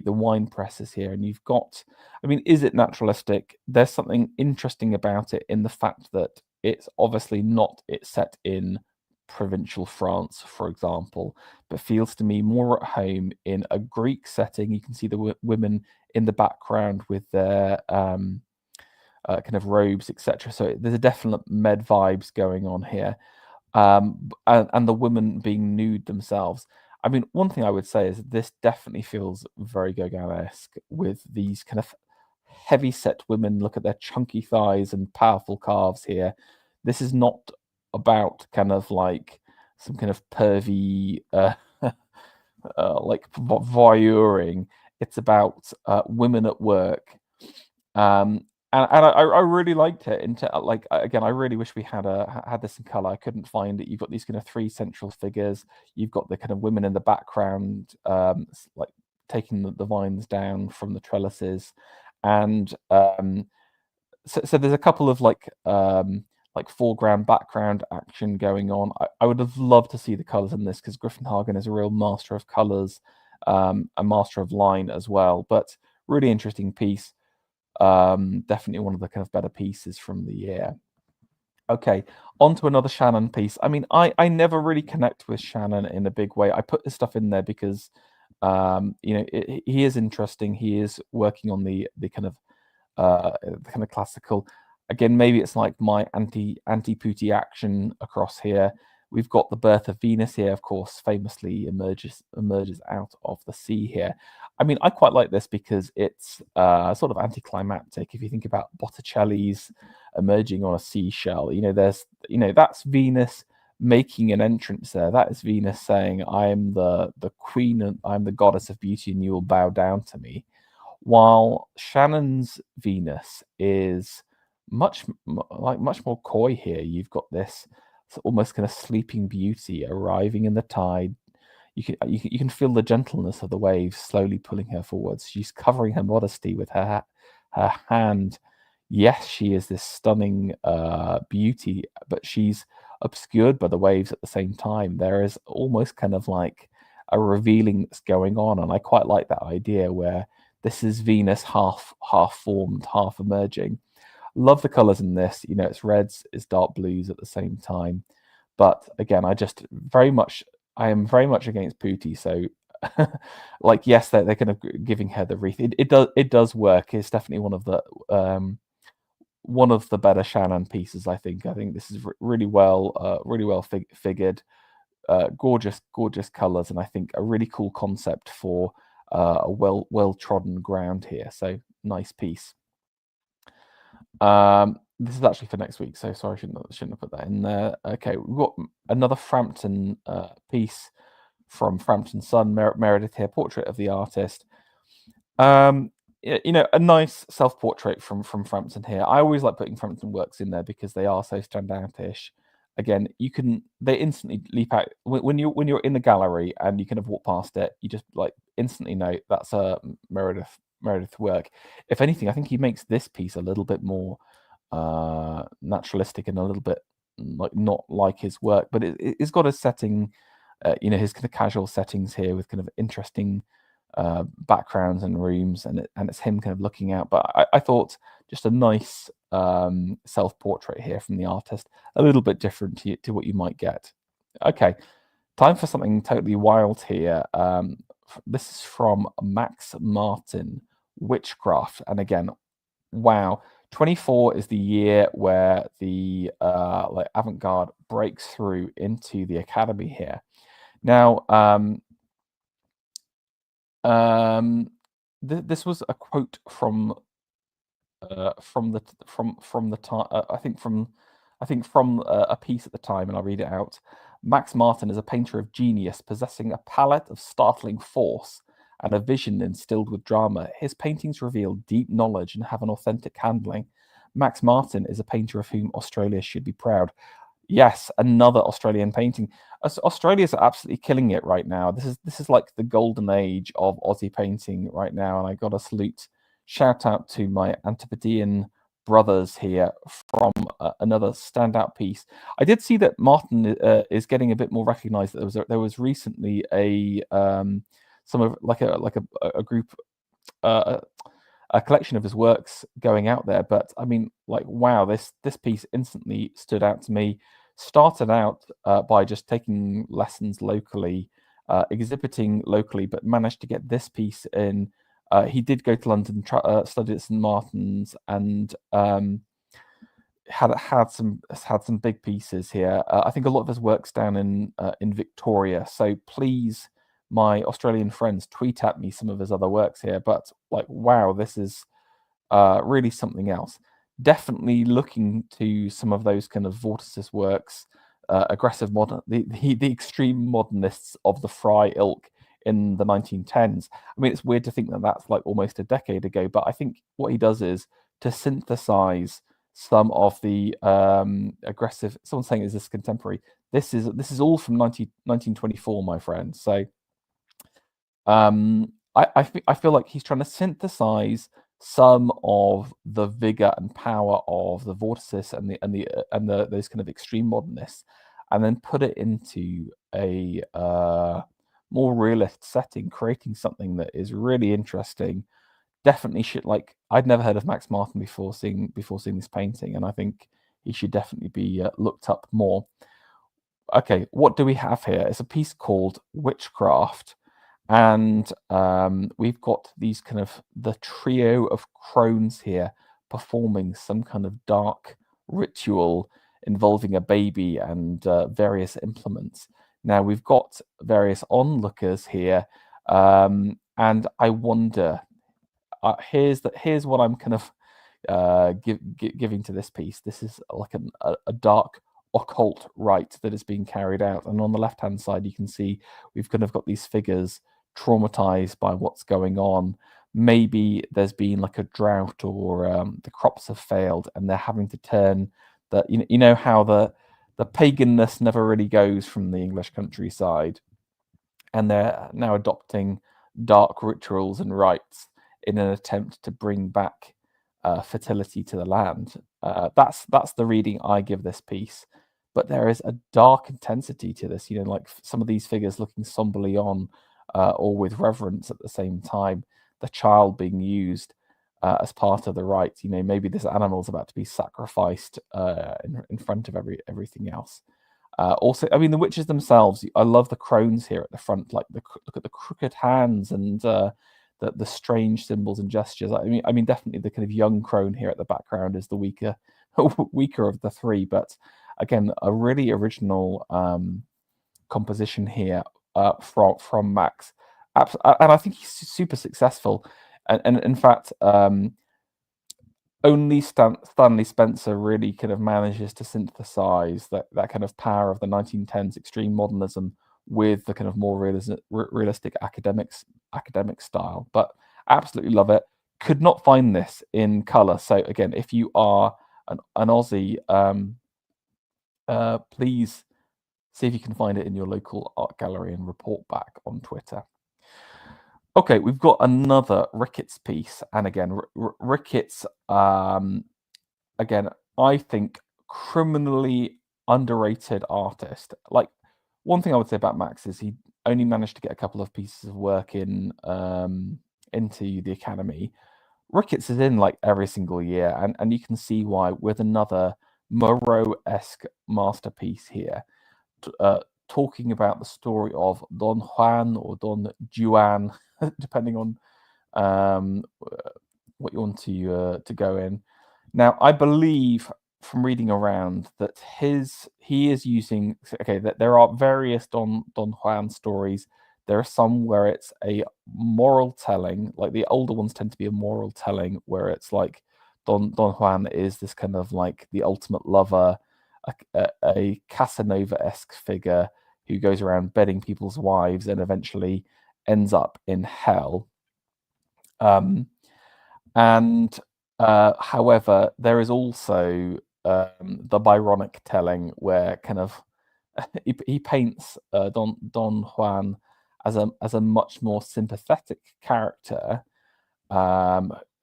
wine presses here, and you've got. I mean, is it naturalistic? There's something interesting about it in the fact that it's obviously not. It's set in provincial France, for example, but feels to me more at home in a Greek setting. You can see the women in the background with their kind of robes, etc. So there's a definite Med vibes going on here, and the women being nude themselves. I mean, one thing I would say is this definitely feels very Gauguin-esque with these kind of heavy-set women. Look at their chunky thighs and powerful calves here. This is not about kind of like some kind of pervy like voyeuring. It's about women at work. And I really liked it. Like again, I really wish we had this in color. I couldn't find it. You've got these kind of 3 central figures. You've got the kind of women in the background, like taking the vines down from the trellises, and so there's a couple of like foreground background action going on. I would have loved to see the colors in this because Griffin Hagen is a real master of colors, a master of line as well. But really interesting piece. Definitely one of the kind of better pieces from the year. Okay, on to another Shannon piece. I mean, I never really connect with Shannon in a big way. I put this stuff in there because he is interesting. He is working on the kind of classical. Again, maybe it's like my anti-Pooty action across here. We've got the birth of Venus here, of course, famously emerges out of the sea here. I mean, I quite like this because it's sort of anticlimactic. If you think about Botticelli's emerging on a seashell, that's Venus making an entrance there. That is Venus saying, "I am the queen and I'm the goddess of beauty, and you will bow down to me." While Shannon's Venus is much more coy here. You've got this almost kind of sleeping beauty arriving in the tide. You can feel the gentleness of the waves slowly pulling her forwards. She's covering her modesty with her hand. Yes, she is this stunning beauty, but she's obscured by the waves at the same time. There is almost kind of like a revealing that's going on, and I quite like that idea where this is Venus half formed, half emerging. Love the colors in this. You know, it's reds, it's dark blues at the same time. But again, I am very much against Pooty. So, like, yes, they're kind of giving her the wreath. It does work. It's definitely one of the better Shannon pieces. I think. I think this is really well figured. Gorgeous colors, and I think a really cool concept for a well trodden ground here. So nice piece. This is actually for next week, so sorry, shouldn't have put that in there. Okay, we've got another Frampton piece from Frampton Sun, Meredith here, portrait of the artist. You know, a nice self-portrait from Frampton here. I always like putting Frampton works in there because they are so standoutish. Again, they instantly leap out when you're in the gallery and you kind of walk past it. You just like instantly know that's a Meredith work. If anything, I think he makes this piece a little bit more naturalistic and a little bit like not like his work, but it's got a setting, you know, his kind of casual settings here with kind of interesting backgrounds and rooms, and it's him kind of looking out. But I thought just a nice self-portrait here from the artist, a little bit different to what you might get. Okay, time for something totally wild here. This is from Max Martin, Witchcraft, and again, wow, 24 is the year where the like avant-garde breaks through into the academy here. Now, this was a quote from the time. I think from a piece at the time, and I'll read it out. Max Martin is a painter of genius, possessing a palette of startling force and a vision instilled with drama. His paintings reveal deep knowledge and have an authentic handling. Max Martin is a painter of whom Australia should be proud. Yes, another Australian painting. Australia's absolutely killing it right now. This is like the golden age of Aussie painting right now, and I got to shout out to my Antipodean brothers here from another standout piece. I did see that Martin is getting a bit more recognised. There was recently a group. A collection of his works going out there, but I mean, like, wow, this piece instantly stood out to me. Started out by just taking lessons locally, exhibiting locally, but managed to get this piece in. He did go to London, studied at St Martin's, and had some big pieces here. I think a lot of his work's down in Victoria. So please, my Australian friends, tweet at me some of his other works here. But like, wow, this is really something else. Definitely looking to some of those kind of Vorticist works, aggressive modern, the extreme modernists of the Fry ilk in the 1910s. I mean, it's weird to think that that's like almost a decade ago, but I think what he does is to synthesize some of the aggressive. Someone's saying, "Is this contemporary?" This is all from 1924, my friend. So, I feel like he's trying to synthesize some of the vigor and power of the Vorticists and those kind of extreme modernists, and then put it into a more realist setting, creating something that is really interesting. Definitely should, like, I'd never heard of Max Martin before seeing this painting, and I think he should definitely be looked up more. Okay, what do we have here? It's a piece called Witchcraft, and we've got these kind of the trio of crones here performing some kind of dark ritual involving a baby and various implements. Now we've got various onlookers here, and I wonder. Here's what I'm kind of giving to this piece. This is like a dark occult rite that is being carried out, and on the left hand side you can see we've kind of got these figures traumatized by what's going on. Maybe there's been like a drought, or the crops have failed and they're having to turn the, you know how the paganness never really goes from the English countryside, and they're now adopting dark rituals and rites in an attempt to bring back fertility to the land. That's the reading I give this piece. but there is a dark intensity to this. Like some of these figures looking somberly on, or with reverence at the same time. The child being used as part of the rite. Maybe this animal's about to be sacrificed in front of everything else. Also, I mean, the witches themselves, I love the crones here at the front. Like, look at the crooked hands and the strange symbols and gestures. I mean, definitely the kind of young crone here at the background is the weaker of the three. But again, a really original composition here from Max, and I think he's super successful. And in fact, only Stanley Spencer really kind of manages to synthesize that kind of power of the 1910s extreme modernism with the kind of more realistic academic style. But absolutely love it. Could not find this in color. So again, if you are an Aussie, please see if you can find it in your local art gallery and report back on Twitter. Okay, we've got another Ricketts piece, and again, Ricketts, again, I think criminally underrated artist. Like, one thing I would say about Max is he only managed to get a couple of pieces of work in into the Academy. Ricketts is in like every single year, and you can see why with another Moreau-esque masterpiece here. Talking about the story of Don Juan or Don Juan, depending on what you want to go in. Now, I believe from reading around that he is using, okay, that there are various Don Juan stories. There are some where it's a moral telling, like the older ones tend to be a moral telling, where it's like Don Juan is this kind of like the ultimate lover, a Casanova-esque figure who goes around bedding people's wives and eventually ends up in hell. However, there is also the Byronic telling where kind of he paints Don Juan as a much more sympathetic character,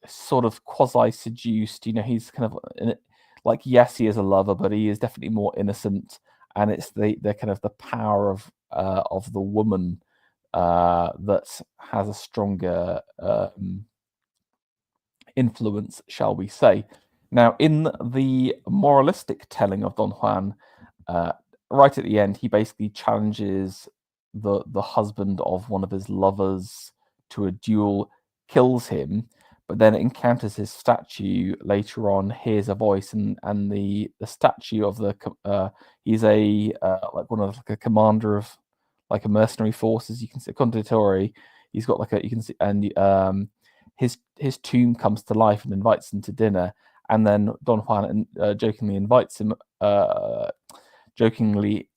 sort of quasi seduced. He's kind of like, yes, he is a lover, but he is definitely more innocent, and it's the kind of the power of the woman that has a stronger influence, shall we say. Now, in the moralistic telling of Don Juan, right at the end, he basically challenges the husband of one of his lovers to a duel, kills him, but then encounters his statue later on, hears a voice, and the statue of the he's a like one of like a commander of like a mercenary forces. You can see Condottieri. He's got like you can see, and his tomb comes to life and invites him to dinner, and then Don Juan jokingly invites him, jokingly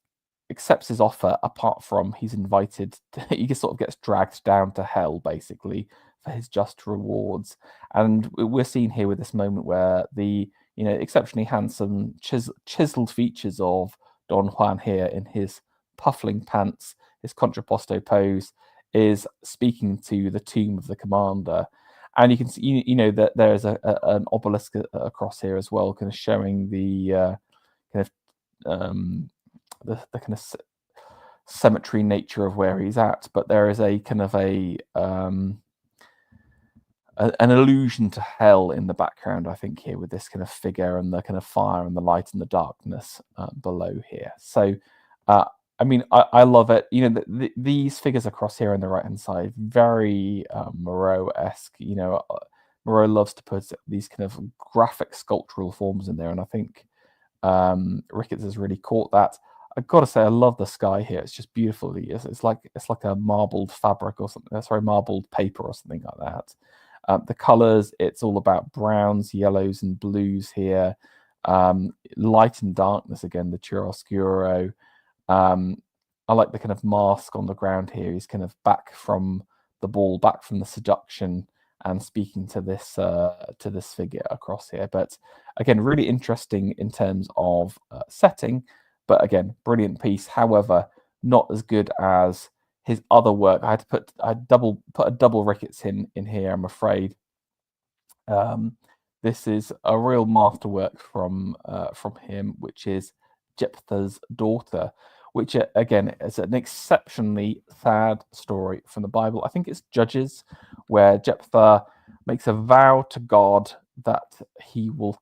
accepts his offer. Apart from he's invited, he just sort of gets dragged down to hell basically for his just rewards. And we're seen here with this moment where the exceptionally handsome chiseled features of Don Juan here in his puffling pants, his contrapposto pose, is speaking to the tomb of the commander. And you can see, that there is an obelisk across here as well, kind of showing the kind of the kind of cemetery nature of where he's at. But there is a kind of an allusion to hell in the background, I think, here with this kind of figure and the kind of fire and the light and the darkness below here. So, I mean, I love it. These figures across here on the right-hand side, very Moreau-esque. Moreau loves to put these kind of graphic sculptural forms in there, and I think Ricketts has really caught that. I've got to say, I love the sky here. It's just beautiful. It's like a marbled fabric or something. Sorry, marbled paper or something like that. The colors, it's all about browns, yellows, and blues here. Light and darkness again, the chiaroscuro. I like the kind of mask on the ground here. He's kind of back from the ball, back from the seduction, and speaking to this figure across here. But again, really interesting in terms of setting. But again, brilliant piece. However, not as good as his other work. I had to put a double Ricketts in here, I'm afraid. This is a real masterwork from him, which is Jephthah's daughter, which again is an exceptionally sad story from the Bible. I think it's Judges, where Jephthah makes a vow to God that he will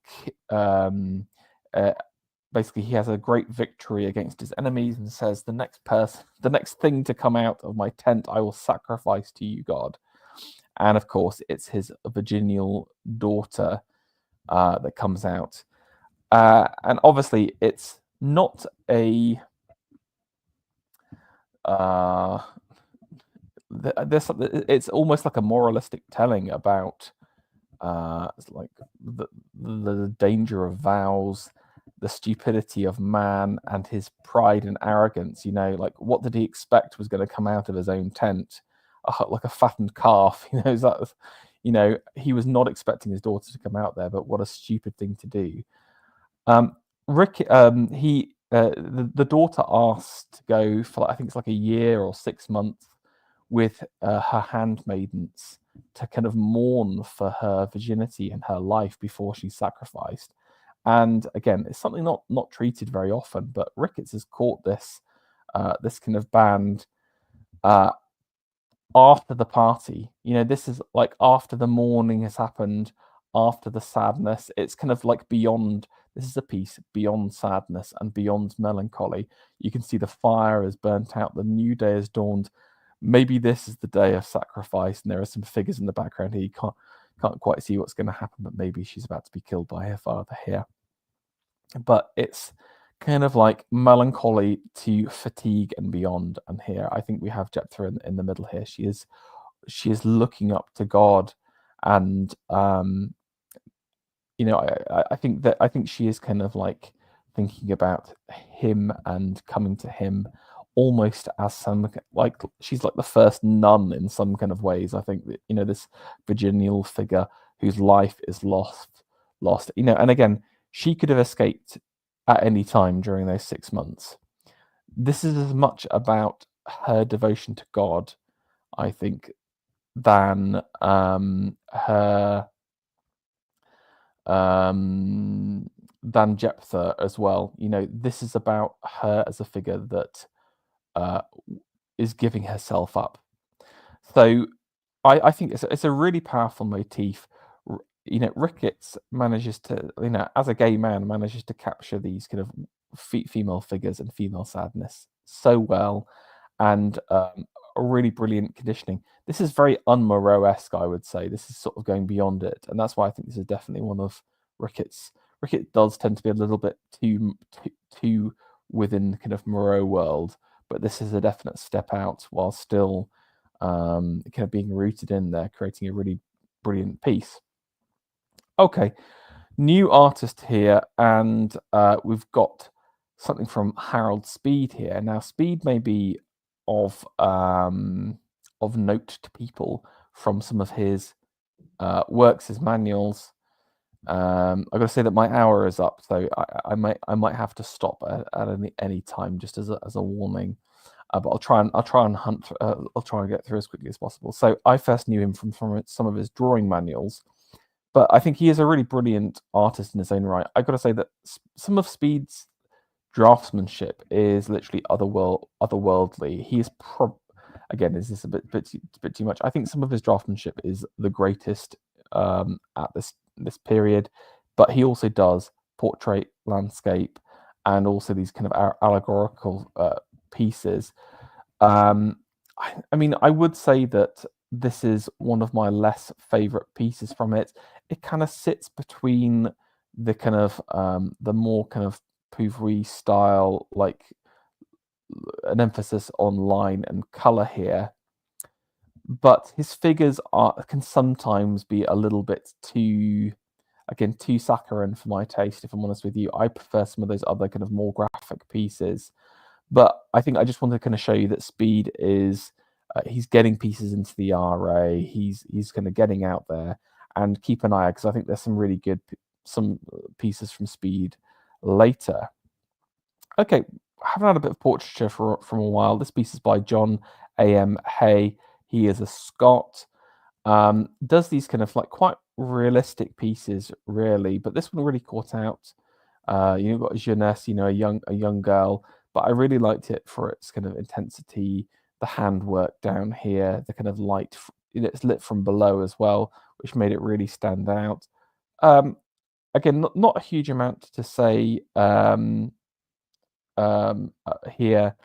basically he has a great victory against his enemies and says, the next thing to come out of my tent I will sacrifice to you, God. And of course it's his virginal daughter that comes out, and obviously it's not a it's almost like a moralistic telling about like the danger of vows, the stupidity of man, and his pride and arrogance. Like, what did he expect was going to come out of his own tent? Like a fattened calf. He was not expecting his daughter to come out there, but what a stupid thing to do. Rick, the daughter asked to go for, I think it's like a year or 6 months with her handmaidens to kind of mourn for her virginity and her life before she's sacrificed. And again, it's something not treated very often, but Ricketts has caught this kind of band after the party. This is like after the mourning has happened, after the sadness. It's kind of like beyond. This is a piece beyond sadness and beyond melancholy. You can see the fire has burnt out, the new day has dawned. Maybe this is the day of sacrifice, and there are some figures in the background here. You can't quite see what's going to happen, but maybe she's about to be killed by her father here. But it's kind of like melancholy to fatigue and beyond. And here, I think we have Jephthah in the middle here. She is looking up to God, and I think she is kind of like thinking about him and coming to him almost as some, like, she's like the first nun in some kind of ways. I think that this virginal figure whose life is lost. And again, she could have escaped at any time during those 6 months. This is as much about her devotion to God, I think, than than Jephthah as well. This is about her as a figure that is giving herself up. So I think it's a really powerful motif. Ricketts manages to, as a gay man, manages to capture these kind of female figures and female sadness so well, and a really brilliant conditioning. This is very un-Moreau-esque, I would say. This is sort of going beyond it, and that's why I think this is definitely one of Ricketts. Rickett does tend to be a little bit too within the kind of Moreau world, but this is a definite step out while still kind of being rooted in there, creating a really brilliant piece. Okay, new artist here, and we've got something from Harold Speed here. Now, Speed may be of note to people from some of his works, his manuals. I've got to say that my hour is up, so I might have to stop at any time, just as a warning. But I'll try and hunt. I'll try and get through as quickly as possible. So I first knew him from some of his drawing manuals, but I think he is a really brilliant artist in his own right. I've got to say that some of Speed's draftsmanship is literally otherworldly. He is again, is this a bit too much? I think some of his draftsmanship is the greatest at this period, but he also does portrait, landscape, and also these kind of allegorical pieces. I would say that this is one of my less favorite pieces from it. It kind of sits between the kind of the more kind of Pouvry style, like an emphasis on line and color here, but his figures can sometimes be a little bit too saccharine for my taste, if I'm honest with you. I prefer some of those other kind of more graphic pieces. But I think I just want to kind of show you that Speed is he's getting pieces into the RA. He's kind of getting out there, and keep an eye out, because I think there's some really good pieces from Speed later. Okay, I haven't had a bit of portraiture from a while. This piece is by John A.M. Hay. He is a Scot. Does these kind of like quite realistic pieces, really, but this one really caught out You've got jeunesse, a young girl, but I really liked it for its kind of intensity, the handwork down here, the kind of light. It's lit from below as well, which made it really stand out. Um, Again, not a huge amount to say here,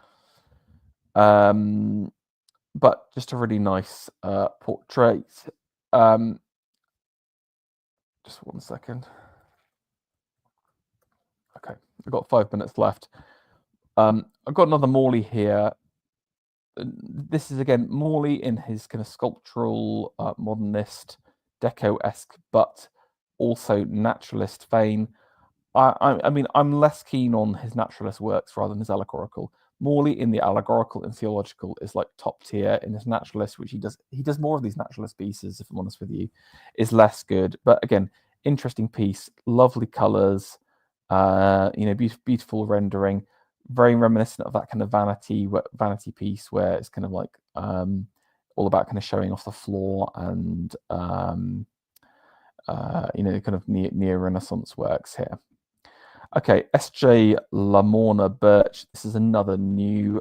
but just a really nice portrait. Just 1 second. Okay, I've got 5 minutes left. I've got another Morley here. This is again Morley in his kind of sculptural, modernist, deco-esque, but also naturalist vein. I mean, I'm less keen on his naturalist works rather than his allegorical. Morley in the allegorical and theological is like top tier. In his naturalist, which he does more of these naturalist pieces, if I'm honest with you, is less good. But again, interesting piece, lovely colours, beautiful rendering, very reminiscent of that kind of vanity piece where it's kind of like all about kind of showing off the floor and kind of near Renaissance works here. Okay, S.J. Lamorna Birch. This is another new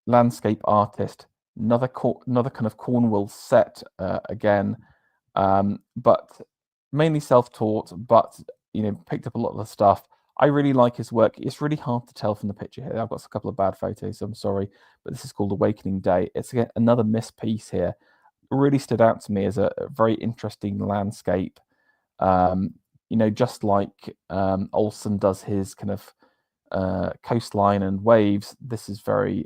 landscape artist. Another kind of Cornwall set again, but mainly self-taught. But picked up a lot of the stuff. I really like his work. It's really hard to tell from the picture here. I've got a couple of bad photos, so I'm sorry. But this is called Awakening Day. It's again another missed piece here. It really stood out to me as a very interesting landscape. Just like Olsen does his kind of coastline and waves, this is very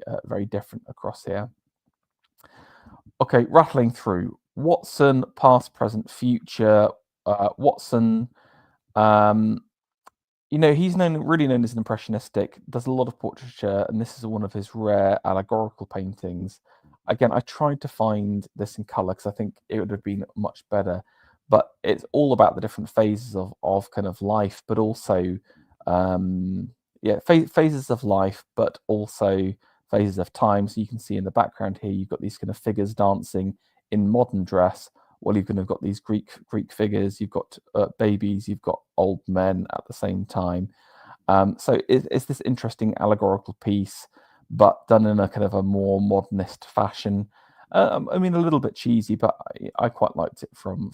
different across here. Okay, rattling through. Watson, past, present, future. Watson, he's really known as an impressionistic, does a lot of portraiture, and this is one of his rare allegorical paintings. Again, I tried to find this in color because I think it would have been much better, but it's all about the different phases of kind of life, but also, phases of life, but also phases of time. So you can see in the background here, you've got these kind of figures dancing in modern dress. Well, you've kind of got these Greek figures, you've got babies, you've got old men at the same time. So it's this interesting allegorical piece, but done in a kind of a more modernist fashion. I mean, a little bit cheesy, but I quite liked it from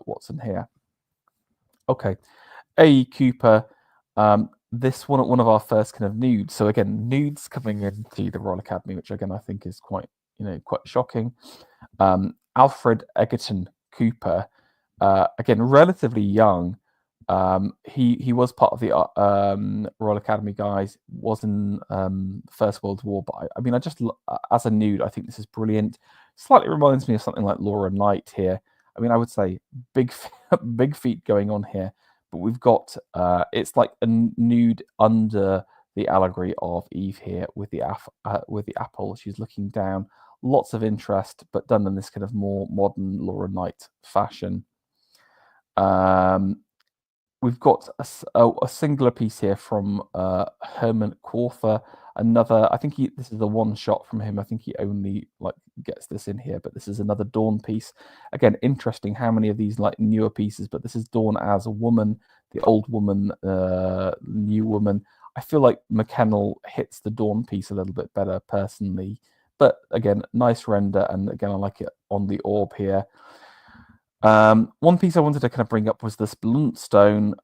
Watson here. Okay, A. Cooper. This one of our first kind of nudes. So again, nudes coming into the Royal Academy, which again I think is quite shocking. Alfred Egerton Cooper, again relatively young. He was part of the Royal Academy guys. Was in First World War, but I mean, as a nude, I think this is brilliant. Slightly reminds me of something like Laura Knight here. I mean, I would say big feet going on here, but we've got it's like a nude under the allegory of Eve here with the apple. She's looking down. Lots of interest, but done in this kind of more modern Laura Knight fashion. We've got a singular piece here from Herman Korfer. Another, I think this is a one shot from him. I think he only gets this in here, but this is another Dawn piece. Again, interesting how many of these newer pieces, but this is Dawn as a woman, the old woman, new woman. I feel like McKennell hits the Dawn piece a little bit better personally, but again, nice render, and again, I like it on the orb here. One piece I wanted to kind of bring up was this Bluntstone.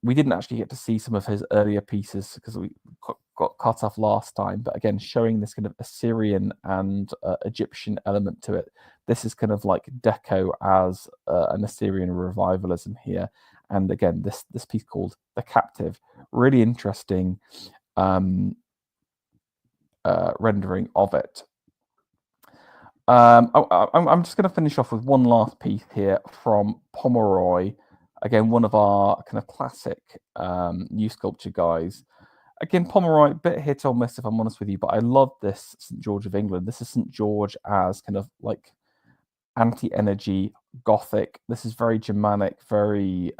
We didn't actually get to see some of his earlier pieces because we got cut off last time, but again, showing this kind of Assyrian and Egyptian element to it. This is kind of like deco as an Assyrian revivalism here. And again, this piece called The Captive, really interesting rendering of it. I'm just going to finish off with one last piece here from Pomeroy. Again, one of our kind of classic new sculpture guys. Again, Pomeroy, a bit hit or miss if I'm honest with you, but I love this St. George of England. This is St. George as kind of like anti-energy, Gothic. This is very Germanic, very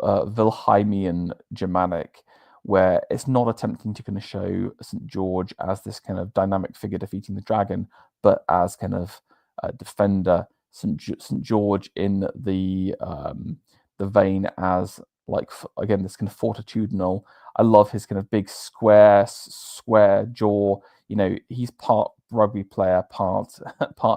Wilhelmian Germanic, where it's not attempting to kind of show St. George as this kind of dynamic figure defeating the dragon, but as kind of a defender. St George in the vein as like again this kind of fortitudinal. I love his kind of big square jaw. You know, he's part rugby player, part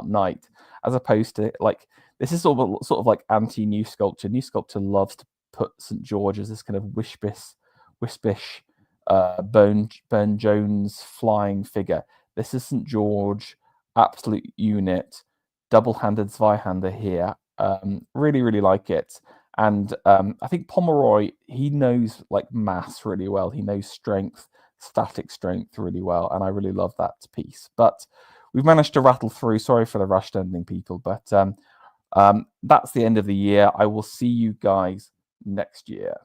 knight, as opposed to like this is sort of like anti New Sculpture. New Sculpture loves to put St George as this kind of wispish Burne Jones flying figure. This is St George, absolute unit, double-handed Zweihander here. Really, really like it. And I think Pomeroy, he knows like mass really well. He knows strength, static strength really well. And I really love that piece. But we've managed to rattle through. Sorry for the rushed ending, people. But that's the end of the year. I will see you guys next year.